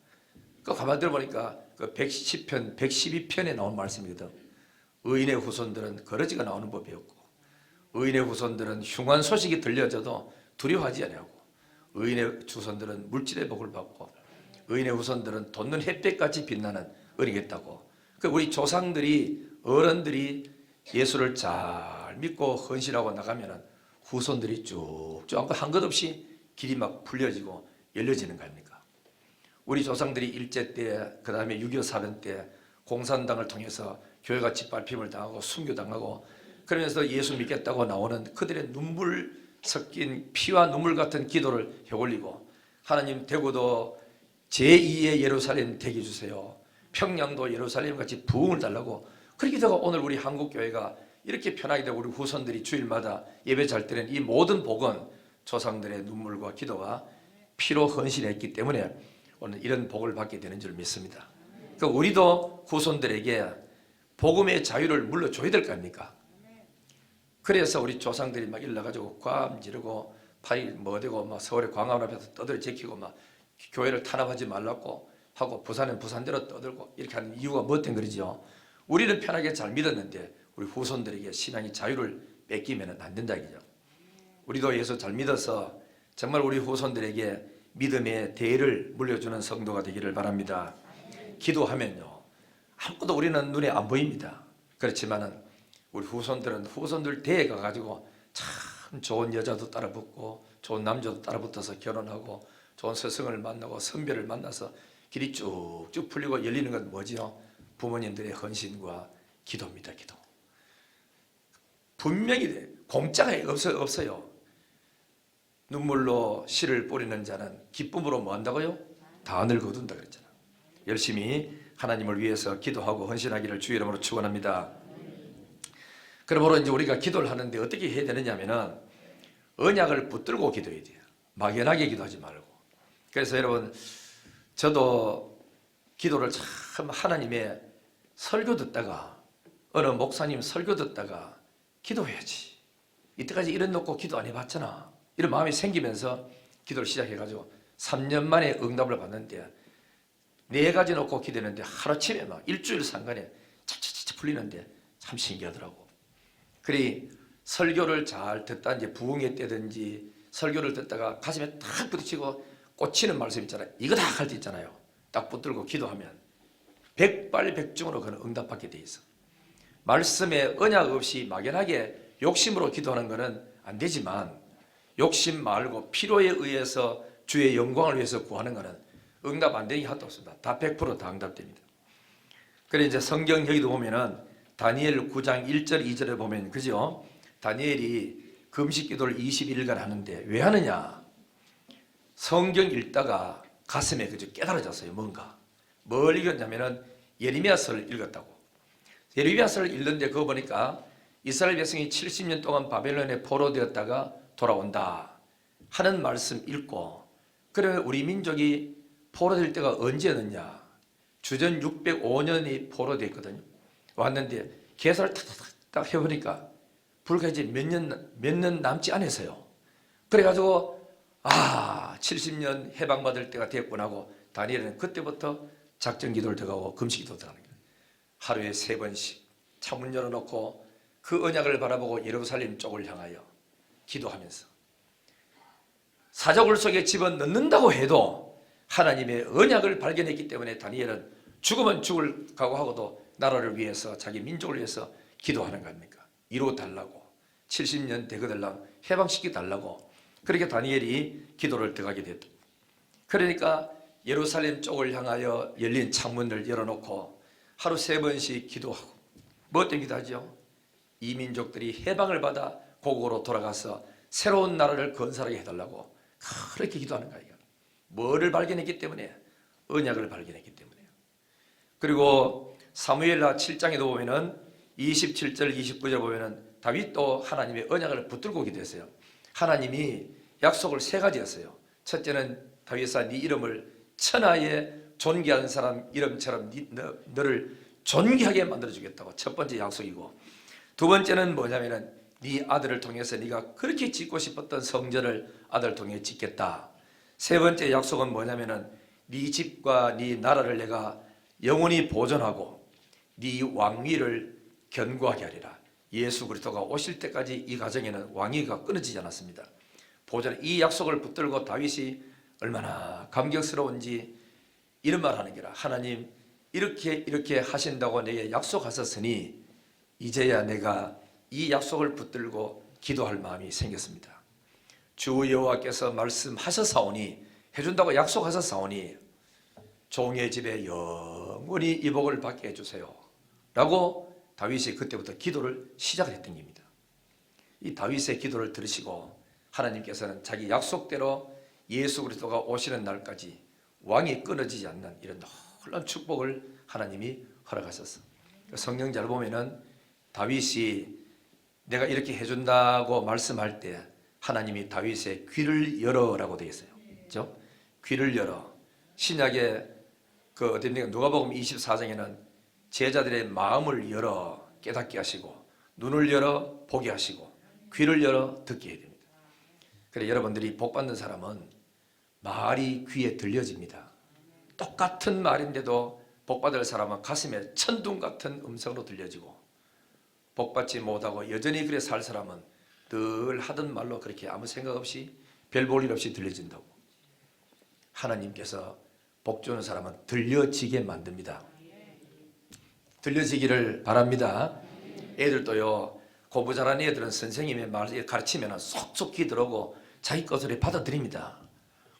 그 가만 들어보니까 그 110편, 112편에 나온 말씀이거든. 의인의 후손들은 거러지가 나오는 법이 없고 의인의 후손들은 흉한 소식이 들려져도 두려워하지 않냐고. 의인의 후손들은 물질의 복을 받고 의인의 후손들은 돋는 햇볕같이 빛나는 은이겠다고. 그 우리 조상들이 어른들이 예수를 잘 믿고 헌신하고 나가면은 후손들이 쭉쭉 한 것 없이 길이 막 풀려지고 열려지는 거 아닙니까? 우리 조상들이 일제 때, 그 다음에 6.25 사변 때 공산당을 통해서 교회가 짓밟힘을 당하고 순교당하고 그러면서 예수 믿겠다고 나오는 그들의 눈물 섞인 피와 눈물 같은 기도를 해올리고 하나님 대구도 제2의 예루살렘 되게 해주세요. 평양도 예루살렘 같이 부흥을 달라고 그렇게 되고 오늘 우리 한국교회가 이렇게 편하게 되고 우리 후손들이 주일마다 예배 잘 때는 이 모든 복은 조상들의 눈물과 기도가 피로 헌신했기 때문에 오늘 이런 복을 받게 되는 줄 믿습니다. 그러니까 우리도 후손들에게 복음의 자유를 물려줘야 될 거 아닙니까? 그래서 우리 조상들이 막 일러가지고 괌 지르고 파리 뭐 되고 막 서울의 광화문 앞에서 떠들어 제키고 막 교회를 탄압하지 말라고 하고 부산은 부산대로 떠들고 이렇게 하는 이유가 뭐 때문에 그러지요? 우리는 편하게 잘 믿었는데 우리 후손들에게 신앙의 자유를 뺏기면 안 된다 이거죠. 우리도 예수 잘 믿어서 정말 우리 후손들에게 믿음의 대를 물려주는 성도가 되기를 바랍니다. 기도하면요 아무것도 우리는 눈에 안 보입니다. 그렇지만은 우리 후손들은 후손들 대에 가가지고 참 좋은 여자도 따라붙고 좋은 남자도 따라붙어서 결혼하고 좋은 스승을 만나고 선배를 만나서 길이 쭉쭉 풀리고 열리는 건 뭐지요? 부모님들의 헌신과 기도입니다. 기도. 분명히 공짜가 없어요. 눈물로 씨를 뿌리는 자는 기쁨으로 뭐 한다고요? 단을 거둔다 그랬잖아. 열심히 하나님을 위해서 기도하고 헌신하기를 주의 이름으로 축원합니다. 그러므로 이제 우리가 기도를 하는데 어떻게 해야 되느냐면은 언약을 붙들고 기도해야 돼요. 막연하게 기도하지 말고. 그래서 여러분 저도 기도를 참 하나님의 설교 듣다가 어느 목사님 설교 듣다가 기도해야지. 이때까지 이런 놓고 기도 안 해봤잖아. 이런 마음이 생기면서 기도를 시작해가지고 3년 만에 응답을 받는데 4가지 놓고 기도했는데 하루아침에 막 일주일 상간에 차차차 풀리는데 참 신기하더라고. 그래 설교를 잘 듣다 이제 부흥회 때든지 설교를 듣다가 가슴에 탁 부딪히고 꽂히는 말씀 있잖아요. 이거 다 할 때 있잖아요. 딱 붙들고 기도하면 백발백중으로 그는 응답받게 돼 있어. 말씀에 언약 없이 막연하게 욕심으로 기도하는 것은 안 되지만 욕심 말고 필요에 의해서 주의 영광을 위해서 구하는 것은 응답 안 되는 게 하나도 없습니다. 다 100% 다 응답됩니다. 그래 이제 성경 여기도 보면은 다니엘 9장 1절 2절에 보면 그죠? 다니엘이 금식 기도를 21일간 하는데 왜 하느냐? 성경 읽다가 가슴에 그저 깨달아졌어요. 뭔가 뭘 읽었냐면은 예레미야서를 읽었다고. 예레미야서를 읽는데 그거 보니까 이스라엘 백성이 70년 동안 바벨론에 포로되었다가 돌아온다 하는 말씀 읽고 그러면 우리 민족이 포로될 때가 언제였느냐? 주전 605년이 포로됐거든요. 왔는데 계산을 탁탁탁 해보니까 불과 이제 몇 년 남지 않아서요. 그래가지고 70년 해방받을 때가 됐구나 하고 다니엘은 그때부터 작전 기도를 들어가고 금식 기도 들어가는 거예요. 하루에 3번씩 창문 열어놓고 그 언약을 바라보고 예루살렘 쪽을 향하여 기도하면서 사자굴 속에 집어넣는다고 해도 하나님의 언약을 발견했기 때문에 다니엘은 죽으면 죽을 각오하고도 나라를 위해서 자기 민족을 위해서 기도하는 거 아닙니까? 이루어달라고 70년 대거들랑 해방시켜달라고 그렇게 다니엘이 기도를 들어가게 됐다. 그러니까 예루살렘 쪽을 향하여 열린 창문을 열어놓고 하루 3번씩 기도하고 뭐 때문에 기도하죠? 이 민족들이 해방을 받아 고국으로 돌아가서 새로운 나라를 건설하게 해달라고 그렇게 기도하는 거예요. 뭐를 발견했기 때문에? 언약을 발견했기 때문에요. 그리고 사무엘하 7장에도 보면은 27절 29절 보면은 다윗도 하나님의 언약을 붙들고 기도했어요. 하나님이 약속을 3가지였어요. 첫째는 다윗아 네 이름을 천하에 존귀한 사람 이름처럼 너를 존귀하게 만들어주겠다고 첫 번째 약속이고, 두 번째는 뭐냐면은 네 아들을 통해서 네가 그렇게 짓고 싶었던 성전을 아들을 통해 짓겠다. 세 번째 약속은 뭐냐면은 네 집과 네 나라를 내가 영원히 보존하고 네 왕위를 견고하게 하리라. 예수 그리스도가 오실 때까지 이 가정에는 왕위가 끊어지지 않았습니다. 보존. 이 약속을 붙들고 다윗이 얼마나 감격스러운지 이런 말 하는 게라. 하나님 이렇게 하신다고 내게 약속하셨으니 이제야 내가 이 약속을 붙들고 기도할 마음이 생겼습니다. 주 여호와께서 말씀하셨사오니 해준다고 약속하셨사오니 종의 집에 영원히 이 복을 받게 해주세요 라고 다윗이 그때부터 기도를 시작했던 겁니다. 이 다윗의 기도를 들으시고 하나님께서는 자기 약속대로 예수 그리스도가 오시는 날까지 왕이 끊어지지 않는 이런 놀라운 축복을 하나님이 허락하셨어. 성경 잘 보면은 다윗이 내가 이렇게 해준다고 말씀할 때 하나님이 다윗의 귀를 열어라고 되어 있어요. 그렇죠? 귀를 열어. 신약의 그 어딥니까? 누가복음 24장에는 제자들의 마음을 열어 깨닫게 하시고 눈을 열어 보게 하시고 귀를 열어 듣게 해야 됩니다. 그래 여러분들이 복 받는 사람은 말이 귀에 들려집니다. 똑같은 말인데도 복 받을 사람은 가슴에 천둥 같은 음성으로 들려지고 복 받지 못하고 여전히 그래 살 사람은 늘 하던 말로 그렇게 아무 생각 없이 별 볼 일 없이 들려진다고. 하나님께서 복 주는 사람은 들려지게 만듭니다. 들려지기를 바랍니다. 애들도요, 공부 잘하는 애들은 선생님의 말을 가르치면 속속 귀 들어오고 자기 것을 받아들입니다.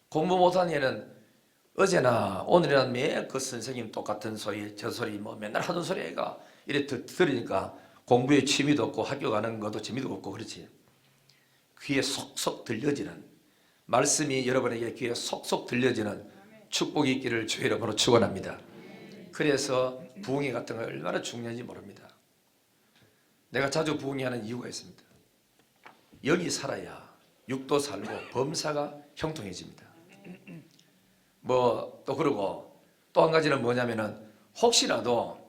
공부 못하는 애는 어제나 오늘이나 매 그 선생님 똑같은 소리 저 소리 뭐 맨날 하던 소리 애가 이래 들으니까 공부에 취미도 없고 학교 가는 것도 재미도 없고 그렇지. 귀에 속속 들려지는 말씀이 여러분에게 귀에 속속 들려지는 축복이 있기를 주의 이름으로 축원합니다. 그래서 부흥회 같은 거 얼마나 중요한지 모릅니다. 내가 자주 부흥회하는 이유가 있습니다. 영이 살아야 육도 살고 범사가 형통해집니다. 뭐 또 그러고 또 한 가지는 뭐냐면은 혹시라도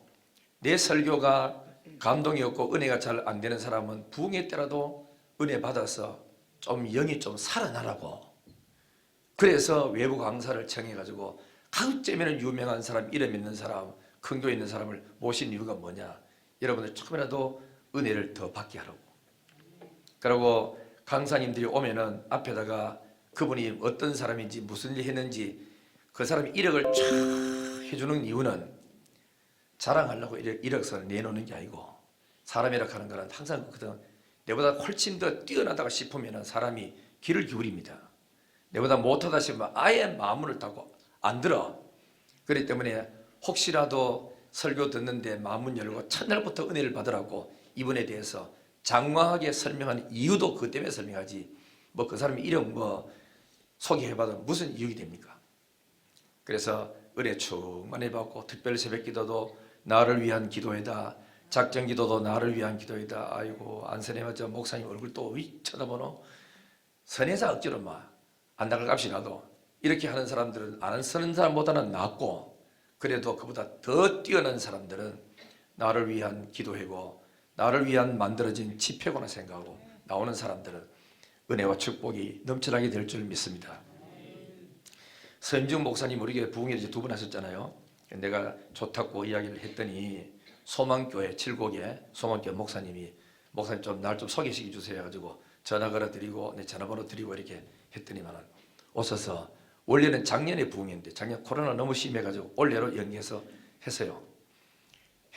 내 설교가 감동이 없고 은혜가 잘 안 되는 사람은 부흥회 때라도 은혜 받아서 좀 영이 좀 살아나라고. 그래서 외부 강사를 청해가지고 가급적이면 유명한 사람, 이름 있는 사람, 큰 교회 있는 사람을 모신 이유가 뭐냐? 여러분들 조금이라도 은혜를 더 받게 하라고. 그리고 강사님들이 오면은 앞에다가 그분이 어떤 사람인지 무슨 일 했는지 그 사람이 이력을 쫙 해주는 이유는 자랑하려고 이력서를 내놓는 게 아니고 사람이라 하는 거는 항상 그거든. 내보다 훨씬 더 뛰어나다가 싶으면 사람이 귀를 기울입니다. 내보다 못하다 싶으면 아예 마음을 닫고 안 들어. 그렇기 때문에 혹시라도 설교 듣는데 마음문 열고 첫날부터 은혜를 받으라고 이분에 대해서 장황하게 설명하는 이유도 그것 때문에 설명하지 뭐 그 사람이 이름 뭐 소개해봐도 무슨 이유가 됩니까? 그래서 은혜 충만히 받고 특별 새벽 기도도 나를 위한 기도이다. 작정 기도도 나를 위한 기도이다. 아이고 안선해봤자 목사님 얼굴 또 쳐다보노. 선해자 억지로 막 안 나갈 값이 나도 이렇게 하는 사람들은 안 쓰는 사람보다는 낫고 그래도 그보다 더 뛰어난 사람들은 나를 위한 기도회고 나를 위한 만들어진 집회구나 생각하고 나오는 사람들은 은혜와 축복이 넘쳐나게 될 줄 믿습니다. 서임중 목사님 우리 교회 부흥회 이제 2번 하셨잖아요. 내가 좋다고 이야기를 했더니 소망교회 7곡에 소망교회 목사님 좀 날 좀 소개시켜 주세요 해가지고 전화 걸어드리고 내 전화번호 드리고 이렇게 했더니만 오셔서 원래는 작년에 부흥했는데 작년 코로나 너무 심해가지고 올해로 연기해서 했어요.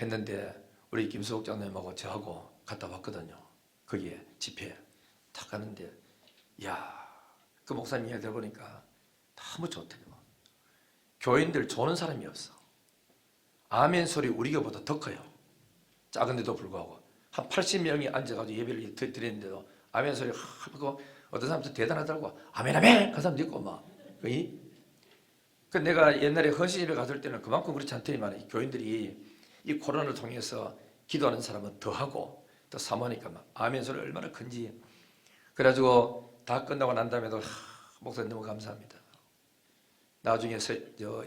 했는데 우리 김수옥 장로님하고 저하고 갔다 왔거든요. 거기에 집회에 딱 가는데 그 목사님 이야기 들어보니까 너무 좋대요. 교인들 조는 사람이 없어. 아멘 소리 우리 교보다 더 커요. 작은데도 불구하고 한 80명이 앉아가지고 예배를 드리는데도 아멘 소리가 하고 어떤 사람도 대단하더라고. 아멘 아멘 그 사람도 있고 막. 그 내가 옛날에 헌신집에 갔을 때는 그만큼 그렇지 않더니만 교인들이 이 코로나를 통해서 기도하는 사람은 더 하고 더 사모하니까 막 아멘 소리 얼마나 큰지. 그래가지고 다 끝나고 난 다음에도 목사님 너무 감사합니다. 나중에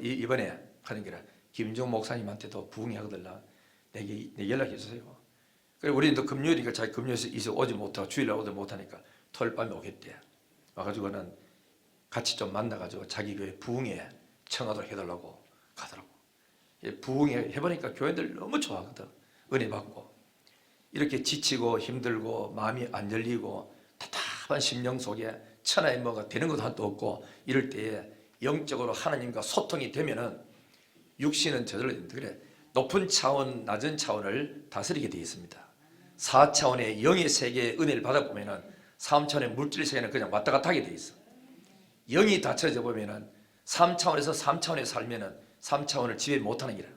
이번에 하는 게라 김종 목사님한테도 부흥하거든요. 내게 연락해 주세요. 그리고 우리는 또 금요일이니까 자기 금요일에 오지 못하고 주일날 오지 못하니까 토요일 밤에 오겠대. 와가지고는 같이 좀 만나가지고 자기 교회 부흥에 청하도록 해달라고 가더라고. 부흥회 해보니까 교회들 너무 좋아하거든. 은혜 받고 이렇게 지치고 힘들고 마음이 안 열리고 답답한 심령 속에 천하의 뭐가 되는 것도 하나도 없고 이럴 때에 영적으로 하나님과 소통이 되면은 육신은 저절로 됩니다. 그래 높은 차원, 낮은 차원을 다스리게 되어 있습니다. 4차원의 영의 세계의 은혜를 받아보면은 3차원의 물질 세계는 그냥 왔다 갔다 하게 되어 있어. 영이 닫혀져 보면은 3차원에서 3차원에 살면은 3차원을 지배 못하는 기라.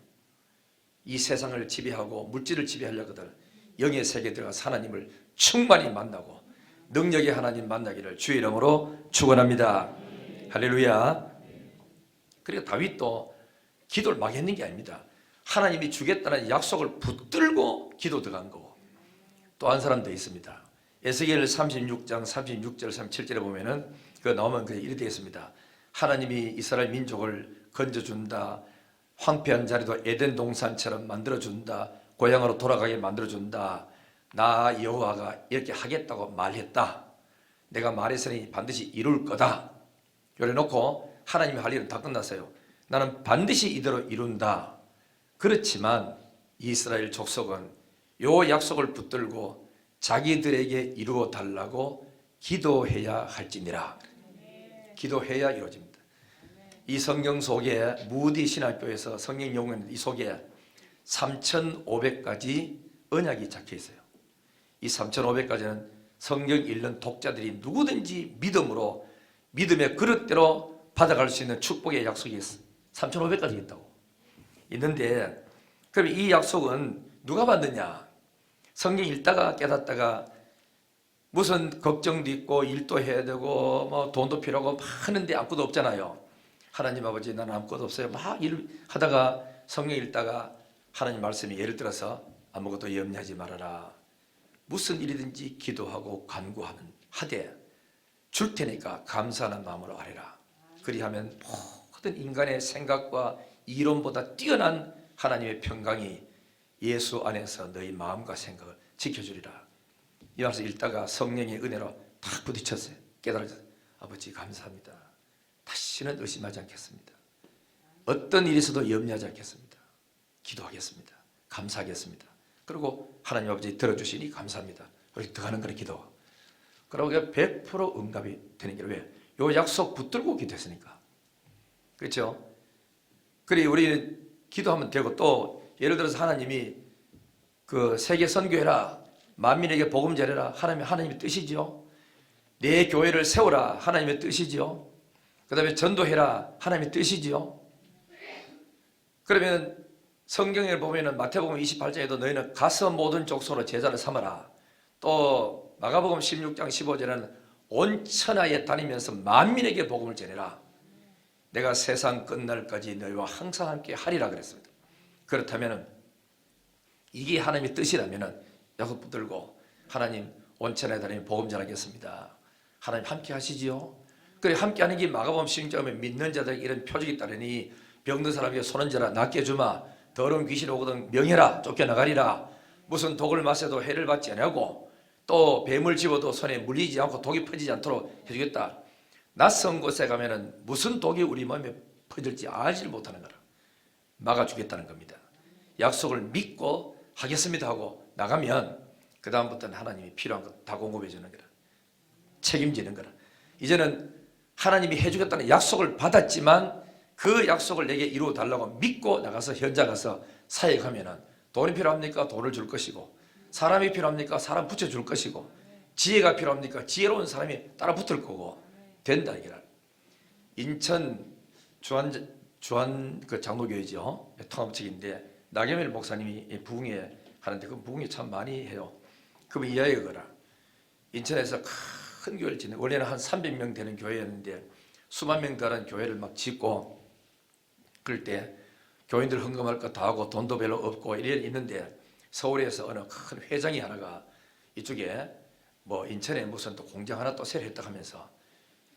이 세상을 지배하고 물질을 지배하려거든 영의 세계에 들어가서 하나님을 충만히 만나고 능력의 하나님 만나기를 주의 이름으로 축원합니다. 할렐루야. 그리고 다윗도 기도를 막 했는 게 아닙니다. 하나님이 주겠다는 약속을 붙들고 기도 들어간 거고. 또 한 사람도 있습니다. 에스겔 36장 36절 37절에 보면은 그 나오면 이렇게 되어 있습니다. 하나님이 이스라엘 민족을 건져준다. 황폐한 자리도 에덴 동산처럼 만들어준다. 고향으로 돌아가게 만들어준다. 나 여호와가 이렇게 하겠다고 말했다. 내가 말했으니 반드시 이룰 거다. 요래 놓고 하나님이 할 일은 다 끝났어요. 나는 반드시 이대로 이룬다. 그렇지만 이스라엘 족속은 요 약속을 붙들고 자기들에게 이루어 달라고 기도해야 할지니라. 기도해야 이루어집니다. 이 성경 속에 무디 신학교에서 성경 용어는 이 속에 3,500가지 언약이 적혀 있어요. 이 3,500가지는 성경 읽는 독자들이 누구든지 믿음으로 믿음의 그릇대로 받아갈 수 있는 축복의 약속이 3,500가지 있다고. 있는데 그럼 이 약속은 누가 받느냐? 성경 읽다가 깨닫다가 무슨 걱정도 있고 일도 해야 되고 뭐 돈도 필요하고 막 하는데 아무것도 없잖아요. 하나님 아버지 나는 아무것도 없어요. 막 일하다가 성경 읽다가 하나님 말씀이 예를 들어서 아무것도 염려하지 말아라. 무슨 일이든지 기도하고 간구하는 하되 줄 테니까 감사하는 마음으로 아뢰라. 그리하면 모든 인간의 생각과 이론보다 뛰어난 하나님의 평강이 예수 안에서 너희 마음과 생각을 지켜주리라. 이 말씀 읽다가 성령의 은혜로 탁 부딪혔어요. 깨달았어요. 아버지 감사합니다. 다시는 의심하지 않겠습니다. 어떤 일이 있어도 염려하지 않겠습니다. 기도하겠습니다. 감사하겠습니다. 그리고 하나님 아버지 들어주시니 감사합니다. 우리 들어가는 거는 기도. 그러고 100% 응답이 되는 게 왜? 요 약속 붙들고 기도했으니까. 그렇죠? 그리고 우리는 기도하면 되고 또 예를 들어서 하나님이 그 세계 선교해라. 만민에게 복음 전해라. 하나님의 뜻이죠. 내 교회를 세우라. 하나님의 뜻이죠. 그 다음에 전도해라. 하나님의 뜻이죠. 그러면 성경에 보면은 마태복음 28장에도 너희는 가서 모든 족속으로 제자를 삼아라. 또 마가복음 16장 15절에는 온 천하에 다니면서 만민에게 복음을 전해라. 내가 세상 끝날까지 너희와 항상 함께 하리라 그랬습니다. 그렇다면 이게 하나님의 뜻이라면 약속 붙들고 하나님 온 천하에 다니며 복음 전하겠습니다. 하나님 함께 하시지요. 그래 함께 하는 게 마가복음 16장에 믿는 자들에게 이런 표적이 따르니 병든 사람에게 손은 저라 낫게 주마. 더러운 귀신 오거든 명해라. 쫓겨나가리라. 무슨 독을 마셔도 해를 받지 아니하고 또 뱀을 집어도 손에 물리지 않고 독이 퍼지지 않도록 해주겠다. 낯선 곳에 가면은 무슨 독이 우리 몸에 퍼질지 알지 못하는 거라. 막아주겠다는 겁니다. 약속을 믿고 하겠습니다 하고 나가면 그 다음부터는 하나님이 필요한 것 다 공급해 주는 거라. 책임지는 거라. 이제는 하나님이 해주겠다는 약속을 받았지만 그 약속을 내게 이루어 달라고 믿고 나가서 현장 가서 사역하면은 돈이 필요합니까? 돈을 줄 것이고, 사람이 필요합니까? 사람 붙여줄 것이고, 지혜가 필요합니까? 지혜로운 사람이 따라 붙을 거고 된다 이거라. 인천 주한 그 장로교회죠. 통합 측인데 나경일 목사님이 부흥회 하는데 그 부흥회 참 많이 해요. 그분 이야기가 인천에서 큰 교회를 짓는, 원래는 한 300명 되는 교회였는데 수만 명 다른 교회를 막 짓고, 그럴 때 교인들 헌금할 거 다 하고 돈도 별로 없고 이래 있는데 서울에서 어느 큰 회장이 하나가 이쪽에 뭐 인천에 무슨 또 공장 하나 또 새로 했다 하면서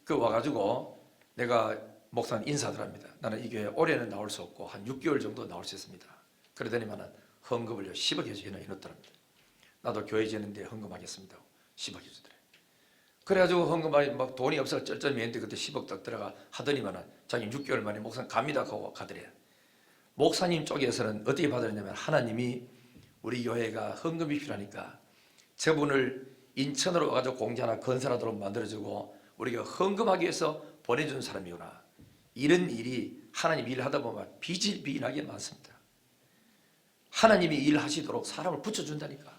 그 와가지고 내가 목사님 인사드립니다. 나는 이 교회 올해는 나올 수 없고 한 6개월 정도 나올 수 있습니다. 그러더니만은 헌금을 10억 해놓더랍니다. 나도 교회 짓는데 헌금하겠습니다. 10억 해주더래. 그래가지고 헌금하니 막 돈이 없어서 쩔쩔매는데 그때 10억 딱 들어가 하더니만은 자기 6개월 만에 목사님 갑니다 하고 가더래. 목사님 쪽에서는 어떻게 받았냐면 하나님이 우리 교회가 헌금이 필요하니까 저분을 인천으로 와가지고 공장 하나 건설하도록 만들어주고 우리가 헌금하기 위해서 보내준 사람이구나. 이런 일이 하나님 일을 하다 보면 비질비질하게 많습니다. 하나님이 일하시도록 사람을 붙여준다니까.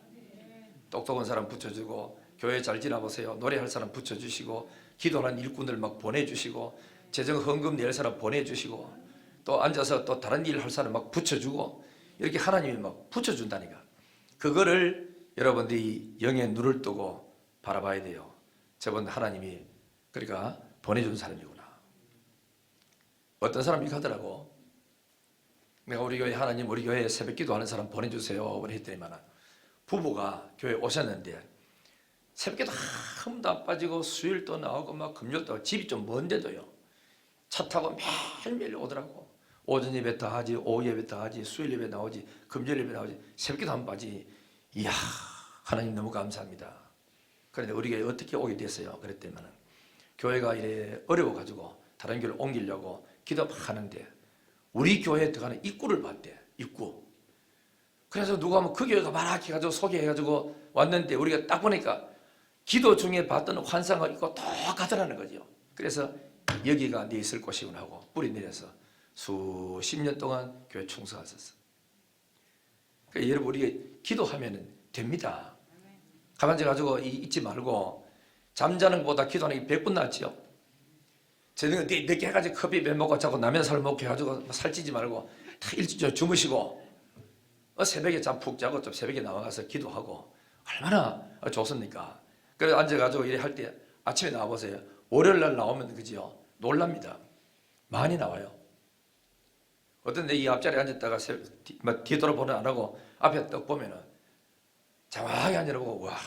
똑똑한 사람 붙여주고, 교회 잘 지나보세요, 노래할 사람 붙여주시고, 기도하는 일꾼들 막 보내주시고, 재정 헌금 낼 사람 보내주시고, 또 앉아서 또 다른 일 할 사람 막 붙여주고, 이렇게 하나님이 막 붙여준다니까. 그거를 여러분들이 영의 눈을 뜨고 바라봐야 돼요. 저분 하나님이 그러니까 보내준 사람이구나. 어떤 사람이 가더라고. 내가 우리 교회 하나님 우리 교회에 새벽 기도하는 사람 보내주세요 했더니만 부부가 교회에 오셨는데 새벽기도 한 번도 안 빠지고 수요일도 나오고 막 금요일도 나오고, 집이 좀 먼데도요 차 타고 매일매일 오더라고. 오전 예배 다 하지, 오후 예배 다 하지, 수요일 예배 나오지, 금요일 예배 나오지, 새벽기도 안 빠지. 이야, 하나님 너무 감사합니다. 그런데 우리 교회에 어떻게 오게 됐어요? 그랬더니만 교회가 이래 어려워가지고 다른 교회를 옮기려고 기도 막 하는데 우리 교회에 들어가는 입구를 봤대. 입구. 그래서 누가 뭐 그 교회가 말하게 해가지고 소개해가지고 왔는데 우리가 딱 보니까 기도 중에 봤던 환상을 입고 똑같더라는 거죠. 그래서 여기가 네 있을 곳이구나 하고 뿌리 내려서 수십 년 동안 교회 충성하셨어. 그러니까 여러분 우리가 기도하면 됩니다. 가만히 가지고 잊지 말고 잠자는 것보다 기도하는 게 100분 낫지요. 저녁에 늦게 해가지고 커피 몇 먹고 자고 라면 살 먹고 해가지고 살찌지 말고 다 일찍 주무시고 새벽에 잠 푹 자고 좀 새벽에 나와가서 기도하고 얼마나 좋습니까? 그래서 앉아가지고 이래 할 때 아침에 나와보세요. 월요일날 나오면 그지요? 놀랍니다. 많이 나와요. 어떤 데 이 앞자리에 앉았다가 뒤돌아보는 안 하고 앞에 딱 보면은 자막하게 앉아보고 와,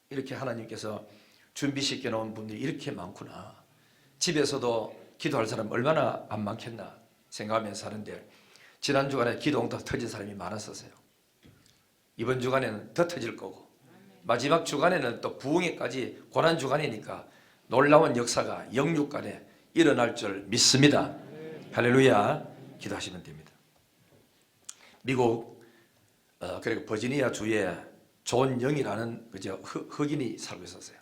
이렇게 하나님께서 준비시켜 놓은 분들이 이렇게 많구나. 집에서도 기도할 사람 얼마나 안 많겠나 생각하면서 하는데 지난 주간에 기도홍도 터진 사람이 많았었어요. 이번 주간에는 더 터질 거고 마지막 주간에는 또 부흥회까지 고난 주간이니까 놀라운 역사가 영육간에 일어날 줄 믿습니다. 할렐루야. 기도하시면 됩니다. 미국 그리고 버지니아 주에 존 영이라는 그저 흑인이 살고 있었어요.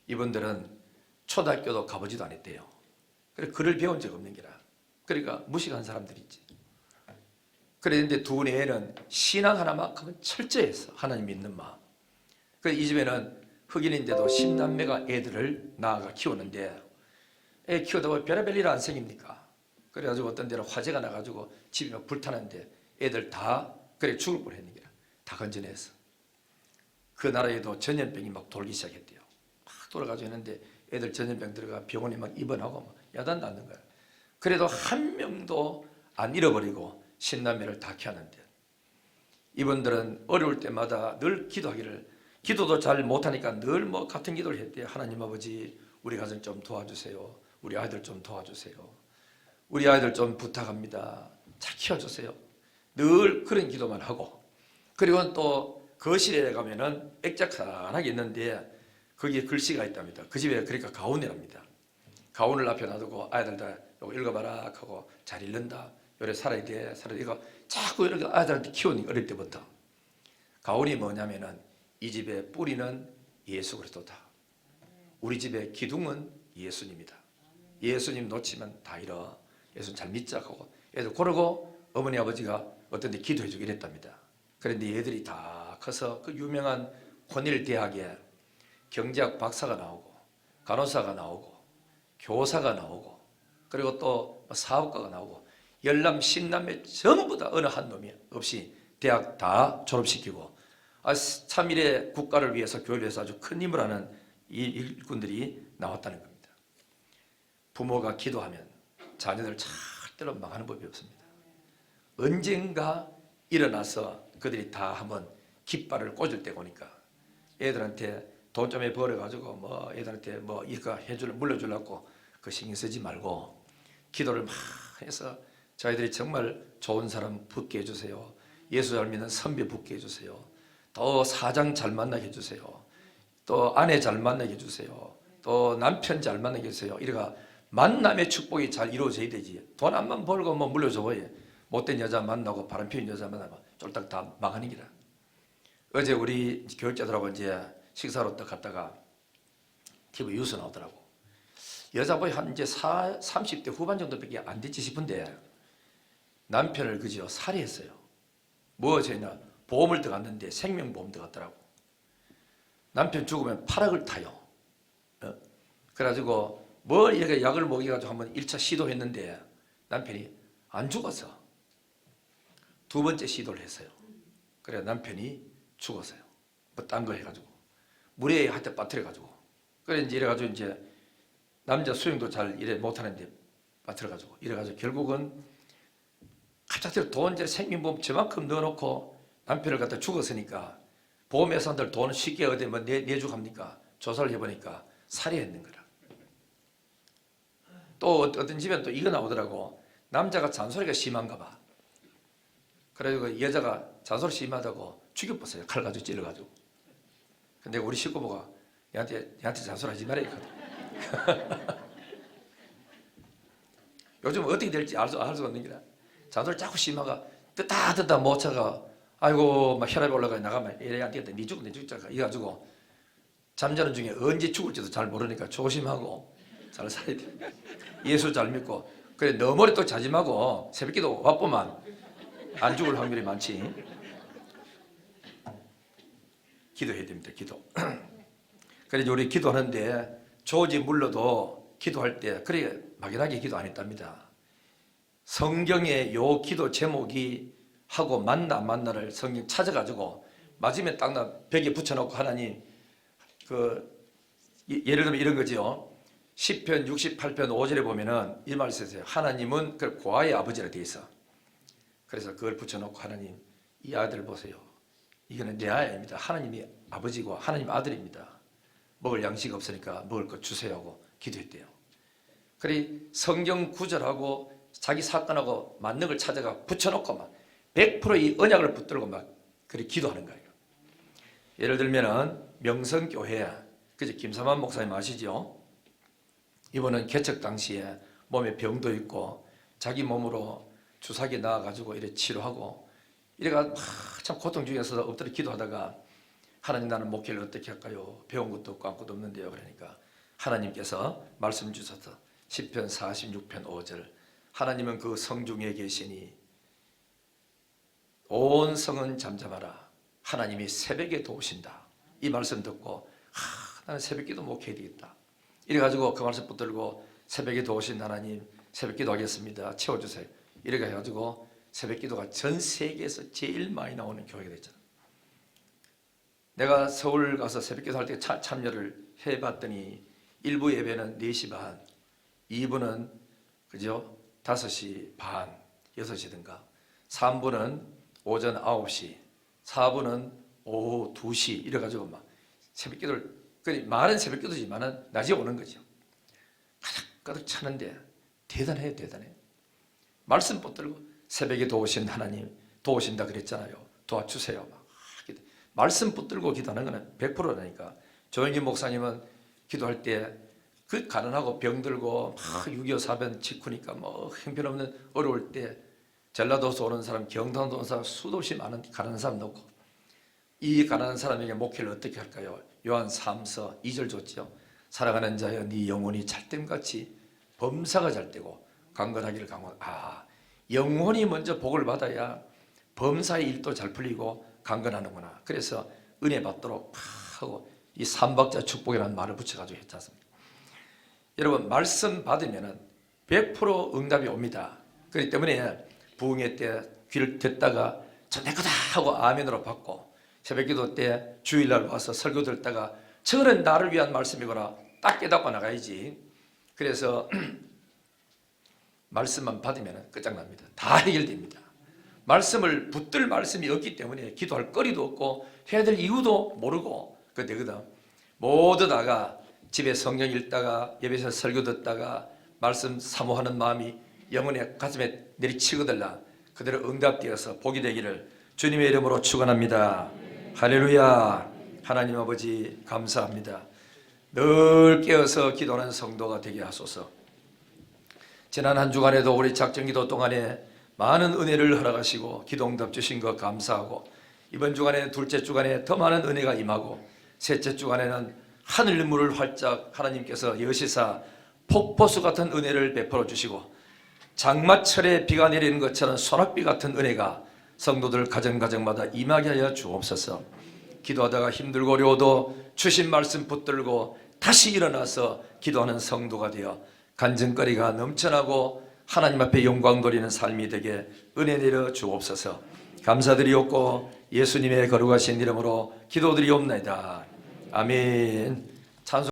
이분들은 초등학교도 가보지도 않았대요. 그래서 글을 배운 적 없는 게라. 그러니까 무식한 사람들이 있지. 그런데 두 애는 신앙 하나만큼은 철저했어. 하나님 믿는 마음. 그래서 이 집에는 흑인인데도 10남매가 애들을 낳아가 키우는데 애 키우다 보면 별의별 일 안 생깁니까? 그래가지고 어떤 데는 화재가 나가지고 집이 막 불타는데 애들 다 그래 죽을 뻔했는 게라. 다 건져냈어. 그 나라에도 전염병이 막 돌기 시작했대요. 막 돌아가지고 있는데 애들 전염병 들어가 병원에 막 입원하고 막 야단 낳는 거야. 그래도 한 명도 안 잃어버리고 신남매를 다 키웠는데 이분들은 어려울 때마다 늘 기도하기를, 기도도 잘 못하니까 늘 뭐 같은 기도를 했대요. 하나님 아버지 우리 가정 좀 도와주세요. 우리 아이들 좀 도와주세요. 우리 아이들 좀 부탁합니다. 잘 키워주세요. 늘 그런 기도만 하고, 그리고 또 거실에 가면은 액자칸하게 있는데 거기에 글씨가 있답니다. 그 집에 그러니까 가훈이랍니다. 가훈을 앞에 놔두고 아이들 다 이거 읽어봐라 하고 잘 읽는다. 요래 살아야 돼. 이거 자꾸 이렇게 아이들한테 키우니까 어릴 때부터. 가훈이 뭐냐면은 이 집의 뿌리는 예수 그리스도다. 우리 집의 기둥은 예수님이다. 예수님 놓치면 다 잃어. 예수님 잘 믿자 하고 애들 그러고 어머니 아버지가 어떤 데 기도해주고 이랬답니다. 그런데 얘들이 다 커서 그 유명한 혼일 대학에 경제학 박사가 나오고 간호사가 나오고 교사가 나오고 그리고 또 사업가가 나오고 열남 십남매 전부 다 어느 한 놈이 없이 대학 다 졸업시키고 참일의 국가를 위해서 교회를 위해서 아주 큰 힘을 하는 이 일꾼들이 나왔다는 겁니다. 부모가 기도하면 자녀들 절대로 망하는 법이 없습니다. 언젠가 일어나서 그들이 다 한번 깃발을 꽂을 때가 오니까 애들한테 돈 좀 벌어가지고 뭐 애들한테 뭐 이거 물려주려고 그 신경 쓰지 말고 기도를 막 해서 저희들이 정말 좋은 사람 붙게 해주세요. 예수 잘 믿는 선배 붙게 해주세요. 또 사장 잘 만나게 해주세요. 또 아내 잘 만나게 해주세요. 또 남편 잘 만나게 해주세요. 이래가 만남의 축복이 잘 이루어져야 되지. 돈 한번 벌고 뭐 물려줘야 못된 여자 만나고 바람피는 여자 만나면 쫄딱 다 망하는 기라. 어제 우리 교육자들하고 이제 식사로 딱 갔다가 TV 뉴스 나오더라고. 여자분이 한 이제 30대 후반 정도밖에 안 됐지 싶은데 남편을 그저 살해했어요. 뭐 저희나 보험을 들어갔는데 생명보험 들어갔더라고. 남편 죽으면 8억을 타요. 그래가지고 뭘 이렇게 약을 먹여가지고 한번 1차 시도했는데 남편이 안 죽었어. 두 번째 시도를 했어요. 그래 남편이 죽었어요. 뭐 딴 거 해가지고 물에 하여튼 빠뜨려가지고 그래 이제 이래가지고 이제 남자 수영도 잘 이래 못하는데 빠뜨려가지고 이래가지고 결국은 갑자기 돈 이제 생명보험 저만큼 넣어놓고 남편을 갖다 죽었으니까 보험회사들 돈 쉽게 어디 뭐 내주고 합니까? 조사를 해보니까 살해했는 거라. 또 어떤 집엔 또 이거 나오더라고. 남자가 잔소리가 심한가 봐. 그래가지고 여자가 잔소리 심하다고 죽여봤어요. 칼 가지고 찔러가지고. 근데 우리 식구보가 얘한테 잔소리 하지 말아야 했거든. 요즘 어떻게 될지 알 수가 없는 기라. 잔소리 자꾸 심하가 듣다 못 차가 아이고 막 혈압이 올라가 나가면 이래 안 되겠다. 니 죽어 니 죽자 이래가지고 잠자는 중에 언제 죽을지도 잘 모르니까 조심하고 잘 살아야 돼. 예수 잘 믿고 그래 너무 오래 또 자지 말고 새벽기도 와보면 안 죽을 확률이 많지. 기도해야 됩니다. 기도. 그래서 우리 기도하는데 조지 물러도 기도할 때 그래 막연하게 기도 안 했답니다. 성경의 요 기도 제목이 하고 만나를 성경 찾아가지고 마지막에 딱 벽에 붙여놓고 하나님 예를 들면 이런 거죠. 시편 68편 5절에 보면은 이 말을 쓰세요. 하나님은 그 고아의 아버지라 돼 있어. 그래서 그걸 붙여놓고 하나님 이 아들 보세요. 이거는 내 아이입니다. 하나님이 아버지고 하나님 아들입니다. 먹을 양식 없으니까 먹을 것 주세요 하고 기도했대요. 그래 성경 구절하고 자기 사건하고 맞는 걸 찾아가 붙여놓고 막 100%이 언약을 붙들고 막 그래 기도하는 거예요. 예를 들면은 명성교회 그제 김사만 목사님 아시죠? 이분은 개척 당시에 몸에 병도 있고 자기 몸으로 주사기 나와가지고 이래 치료하고 이래가 참 고통 중에서 엎드려 기도하다가 하나님 나는 목회를 어떻게 할까요? 배운 것도 없고 아무것도 없는데요. 그러니까 하나님께서 말씀 주셔서 시편 46편 5절 하나님은 그 성중에 계시니 온 성은 잠잠하라 하나님이 새벽에 도우신다. 이 말씀 듣고 나는 새벽기도 목회해야 되겠다. 이래가지고 그 말씀 붙들고 새벽에 도우신 하나님 새벽기도 하겠습니다. 채워주세요. 이래 가지고 새벽기도가 전 세계에서 제일 많이 나오는 교회가 됐잖아. 내가 서울 가서 새벽기도 할 때 참여를 해봤더니 1부 예배는 4시 반 2부는 그죠? 5시 반 6시든가 3부는 오전 9시 4부는 오후 2시 이래가지고 막 새벽기도를 말은 새벽기도지만은 낮에 오는 거죠. 가득 차는데 대단해요. 대단해. 말씀 붙들고 새벽에 도우신 하나님 도우신다 그랬잖아요. 도와주세요. 막 말씀 붙들고 기도하는 거는 100%라니까. 조영기 목사님은 기도할 때 그 가난하고 병들고 막 6.25 사변 직후니까 뭐 형편없는 어려울 때 전라도에서 오는 사람, 경상도 오는 사람 수도 없이 많은 가난한 사람 넣고 이 가난한 사람에게 목회를 어떻게 할까요? 요한 3서 2절 줬죠. 사랑하는 자여 네 영혼이 찰댐같이 범사가 잘 되고 강건하기를 강원. 영혼이 먼저 복을 받아야 범사의 일도 잘 풀리고 강건하는구나. 그래서 은혜 받도록 하고 이 삼박자 축복이라는 말을 붙여가지고 했지 않습니까? 여러분, 말씀 받으면 100% 응답이 옵니다. 그렇기 때문에 부흥회 때 귀를 듣다가 저 내 거다 하고 아멘으로 받고, 새벽기도 때 주일날 와서 설교 듣다가 저는 나를 위한 말씀이구나 딱 깨닫고 나가야지. 그래서 말씀만 받으면 끝장납니다. 다 해결됩니다. 말씀을 붙들 말씀이 없기 때문에 기도할 거리도 없고 해야 될 이유도 모르고 그때거든. 모두 다가 집에 성경 읽다가 예배에서 설교 듣다가 말씀 사모하는 마음이 영혼의 가슴에 내리치거들라 그대로 응답되어서 복이 되기를 주님의 이름으로 축원합니다. 할렐루야. 하나님 아버지 감사합니다. 늘 깨어서 기도하는 성도가 되게 하소서. 지난 한 주간에도 우리 작정기도 동안에 많은 은혜를 허락하시고 기도 응답 주신 것 감사하고, 이번 주간에 둘째 주간에 더 많은 은혜가 임하고, 셋째 주간에는 하늘 문을 활짝 하나님께서 여시사 폭포수 같은 은혜를 베풀어 주시고, 장마철에 비가 내리는 것처럼 소낙비 같은 은혜가 성도들 가정가정마다 임하게 하여 주옵소서. 기도하다가 힘들고 어려워도 주신 말씀 붙들고 다시 일어나서 기도하는 성도가 되어 간증거리가 넘쳐나고 하나님 앞에 영광 돌리는 삶이 되게 은혜 내려 주옵소서. 감사드리옵고 예수님의 거룩하신 이름으로 기도드리옵나이다. 아멘. 찬송